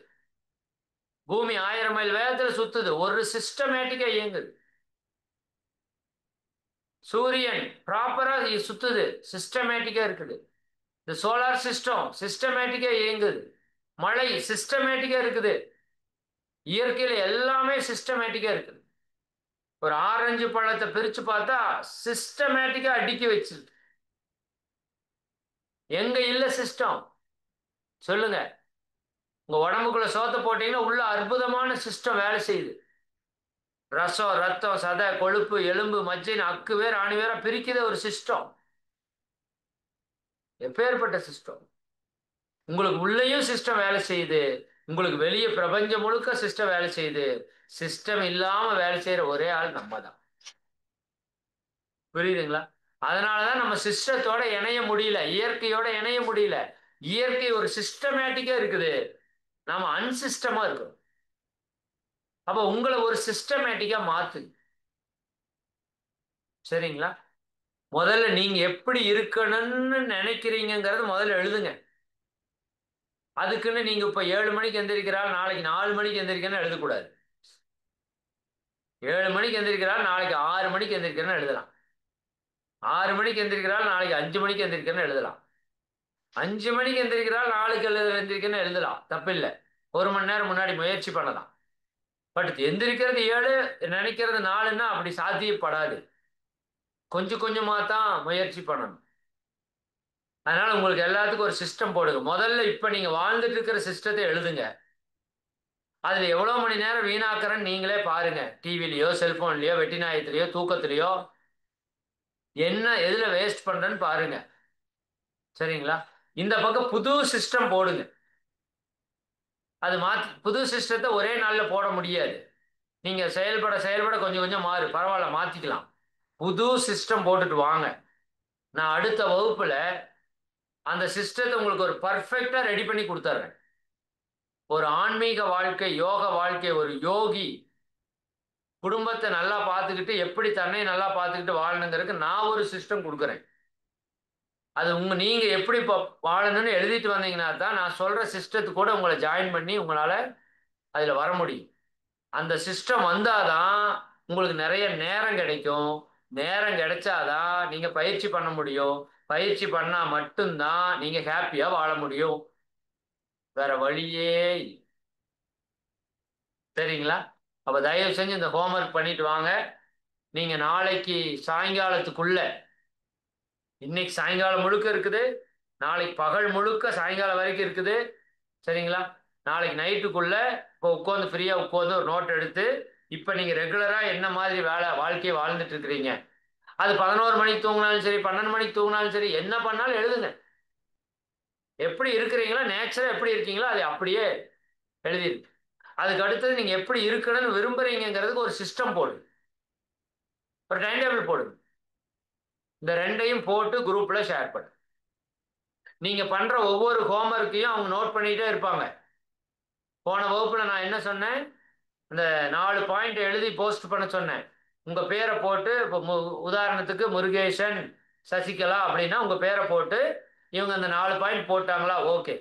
பூமி 1000 மைல் வேகத்துல சுத்துது, ஒரு சிஸ்டமேட்டிக்கா இயங்குது. சூரியன் ப்ராப்பரா சுத்துது, சிஸ்டமேட்டிக்கா இருக்குது. இந்த சோலார் சிஸ்டம் சிஸ்டமேட்டிக்கா இயங்குது. மழை சிஸ்டமேட்டிக்கா இருக்குது. இயற்கையில எல்லாமே சிஸ்டமேட்டிக்கா இருக்குது. ஒரு ஆரஞ்சு பழத்தை பிரிச்சு பார்த்தா சிஸ்டமேட்டிக்கா அடுக்கி வச்சிருக்கு. எங்க இல்ல சிஸ்டம் சொல்லுங்க. உங்க உடம்புக்குள்ள சோத்த போட்டீங்கன்னா உள்ள அற்புதமான சிஸ்டம் வேலை செய்யுது. ரசம், ரத்தம், சதை, கொழுப்பு, எலும்பு, மஜ்ஜைன்னு அக்கு வேற ஆணி வேற பிரிக்கிற ஒரு சிஸ்டம். எப்பேற்பட்ட சிஸ்டம்! உங்களுக்கு உள்ளேயும் சிஸ்டம் வேலை செய்யுது, உங்களுக்கு வெளியே பிரபஞ்சம் முழுக்க சிஸ்டம் வேலை செய்யுது. சிஸ்டம் இல்லாம வேலை செய்யற ஒரே ஆள் நம்ம தான். புரியுதுங்களா? அதனாலதான் நம்ம சிஸ்டத்தோட இணைய முடியல, இயற்கையோட இணைய முடியல. இயற்கை ஒரு சிஸ்டமேட்டிக்கா இருக்குது, நாம அன்சிஸ்டமா இருக்கிறோம். அப்ப உங்களை ஒரு சிஸ்டமேட்டிக்கா மாத்து. சரிங்களா? முதல்ல நீங்க எப்படி இருக்கணும்னு நினைக்கிறீங்கிறத முதல்ல எழுதுங்க. அதுக்குன்னு நீங்க இப்ப 7 மணிக்கு எந்திரிக்கிறாள் நாளைக்கு 4 மணிக்கு எந்திரிக்கணும்னு எழுதக்கூடாது. 7 மணிக்கு எந்திரிக்கிறாள் நாளைக்கு 6 மணிக்கு எந்திரிக்கணும்னு எழுதலாம். 6 மணிக்கு எந்திரிக்கிறாள் நாளைக்கு 5 மணிக்கு எந்திரிக்கணும்னு எழுதலாம். 5 மணிக்கு எந்திரிக்கிறாள் நாளைக்கு எந்திரிக்கணும்னு எழுதலாம், தப்பில்லை. 1 மணி நேரம் முன்னாடி முயற்சி பண்ணலாம். பட் எந்திரிக்கிறது 7, நினைக்கிறது 4ன்னா அப்படி சாத்தியப்படாது. கொஞ்சம் கொஞ்சமா தான் முயற்சி பண்ணணும். அதனால உங்களுக்கு எல்லாத்துக்கும் ஒரு சிஸ்டம் போடுங்க. முதல்ல இப்ப நீங்க வாழ்ந்துட்டு இருக்கிற சிஸ்டத்தை எழுதுங்க. அதுல எவ்வளவு மணி நேரம் வீணாக்குறேன்னு நீங்களே பாருங்க. டிவிலயோ, செல்போன்லயோ, வெட்டிநாயத்திலயோ, தூக்கத்திலயோ என்ன எதுல வேஸ்ட் பண்றேன்னு பாருங்க. சரிங்களா? இந்த பக்கம் புது சிஸ்டம் போடுங்க. அது மாத்தி புது சிஸ்டத்தை ஒரே நாள்ல போட முடியாது. நீங்க செயல்பட செயல்பட கொஞ்சம் கொஞ்சம் மாறு, பரவாயில்ல, மாத்திக்கலாம். புது சிஸ்டம் போட்டுட்டு வாங்க. நான் அடுத்த வகுப்புல அந்த சிஸ்டத்தை உங்களுக்கு ஒரு பர்ஃபெக்டா ரெடி பண்ணி கொடுத்துட்றேன். ஒரு ஆன்மீக வாழ்க்கை, யோக வாழ்க்கை, ஒரு யோகி குடும்பத்தை நல்லா பார்த்துக்கிட்டு எப்படி தன்னை நல்லா பார்த்துக்கிட்டு வாழணுங்கிறதுக்கு நான் ஒரு சிஸ்டம் கொடுக்குறேன். அது நீங்க எப்படி வாழணும்னு எழுதிட்டு வந்தீங்கன்னா தான் நான் சொல்ற சிஸ்டத்து கூட உங்களை ஜாயின் பண்ணி உங்களால அதுல வர முடியும். அந்த சிஸ்டம் வந்தாதான் உங்களுக்கு நிறைய நேரம் கிடைக்கும். நேரம் கிடைச்சாதான் நீங்க பயிற்சி பண்ண முடியும். பயிற்சி பண்ணா மட்டும்தான் நீங்க ஹாப்பியா வாழ முடியும். வேற வழியே இல்லை. சரிங்களா? அப்ப தயவு செஞ்சு இந்த ஹோம்ஒர்க் பண்ணிட்டு வாங்க. நீங்க நாளைக்கு சாயங்காலத்துக்குள்ள, இன்னைக்கு சாயங்காலம் முழுக்க இருக்குது, நாளைக்கு பகல் முழுக்க சாயங்காலம் வரைக்கும் இருக்குது. சரிங்களா? நாளைக்கு நைட்டுக்குள்ள இப்போ உட்காந்து ஃப்ரீயா உட்காந்து ஒரு நோட் எடுத்து இப்ப நீங்க ரெகுலரா என்ன மாதிரி வாழ்க்கையை வாழ்ந்துட்டு இருக்கிறீங்க, அது 11 மணிக்கு தூங்கினாலும் சரி, 12 மணிக்கு தூங்கினாலும் சரி, என்ன பண்ணாலும் எழுதுங்க. எப்படி இருக்கிறீங்களோ, நேச்சரா எப்படி இருக்கீங்களோ அதை அப்படியே எழுதிருக்கு. அதுக்கு அடுத்தது நீங்க எப்படி இருக்கணும்னு விரும்புறீங்கிறதுக்கு ஒரு சிஸ்டம் போடு, ஒரு டைம் டேபிள் போடுங்க. இந்த ரெண்டையும் போட்டு குரூப்ல ஷேர் பண்ணு. நீங்க பண்ற ஒவ்வொரு ஹோம்ஒர்க்கையும் அவங்க நோட் பண்ணிட்டே இருப்பாங்க. போன வகுப்புல நான் என்ன சொன்னேன், இந்த 4 பாயிண்ட் எழுதி போஸ்ட் பண்ண சொன்னேன். உங்க பேரை போட்டு இப்போ உதாரணத்துக்கு முருகேசன், சசிகலா அப்படின்னா உங்க பேரை போட்டு இவங்க அந்த 4 பாயிண்ட் போட்டாங்களா, ஓகே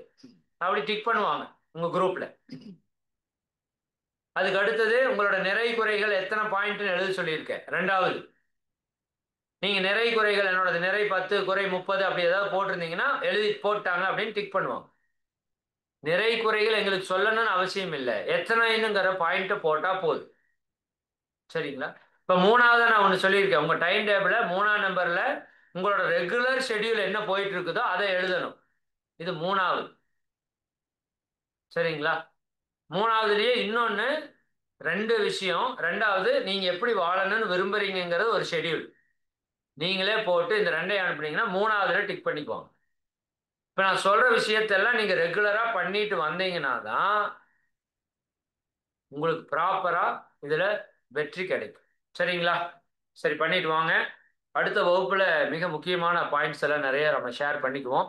அப்படி டிக் பண்ணுவாங்க உங்க குரூப்ல. அதுக்கு அடுத்தது உங்களோட நிறை குறைகள் எத்தனை பாயிண்ட்னு எழுத சொல்லியிருக்கேன். ரெண்டாவது, நீங்க நிறை குறைகள் என்னோட நிறை 10, குறை 30 அப்படி ஏதாவது போட்டிருந்தீங்கன்னா எழுதி போட்டாங்க அப்படின்னு டிக் பண்ணுவாங்க. நிறை குறைகள் எங்களுக்கு சொல்லணும்னு அவசியம் இல்லை, எத்தனைங்கிற பாயிண்ட்டை போட்டா போதும். சரிங்களா? இப்ப 3வது நான் ஒன்று சொல்லியிருக்கேன், உங்க டைம் டேபிள 3ஆம் நம்பர்ல உங்களோட ரெகுலர் ஷெட்யூல் என்ன போயிட்டு இருக்குதோ அதை எழுதணும். இது 3வது. சரிங்களா? 3வதுலயே இன்னொன்னு 2 விஷயம். 2வது, நீங்க எப்படி வாழணும்னு விரும்புறீங்கிறது ஒரு ஷெட்யூல் நீங்களே போட்டு இந்த 2ஐயும் அனுப்புனீங்கன்னா 3வதுல டிக் பண்ணிக்குவாங்க. இப்ப நான் சொல்ற விஷயத்தெல்லாம் நீங்க ரெகுலரா பண்ணிட்டு வந்தீங்கன்னா தான் உங்களுக்கு ப்ராப்பரா இதுல வெற்றி கிடைக்கும். சரிங்களா? சரி, பண்ணிட்டு வாங்க. அடுத்த வகுப்புல மிக முக்கியமான பாயிண்ட்ஸ் எல்லாம் நிறைய நம்ம ஷேர் பண்ணிக்குவோம்.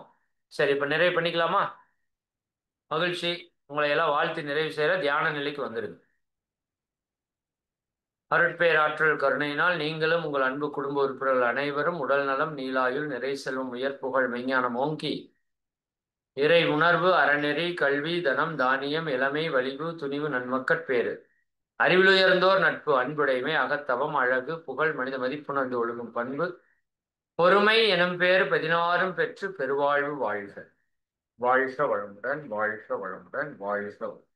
சரி, இப்ப நிறைவு பண்ணிக்கலாமா? மகிழ்ச்சி. உங்களை எல்லாம் வாழ்த்து நிறைவு செய்யற தியான நிலைக்கு வந்துருங்க. அருட்பேராற்றல் கருணையினால் நீங்களும் உங்கள் அன்பு குடும்ப உறுப்பினர்கள் அனைவரும் உடல் நலம், நீலாயுள், நிறை செல்வம், உயர் புகழ், மெஞ்ஞானம் ஓங்கி இறை உணர்வு, அறநெறி, கல்வி, தனம், தானியம், இளமை, வலிவு, துணிவு, நன்மக்கட்பேறு. அறிவிலுயர்ந்தோர் நட்பு, அன்புடைமை, அகத்தவம், அழகு, புகழ், மனித மதிப்புணர்ந்து ஒழுகும் பண்பு, பொறுமை எனும் பேறு 16 பெற்று பெருவாழ்வு வாழ்க. வாழ்க வளமுடன், வாழ்க வளமுடன், வாழ்க வளமுடன்.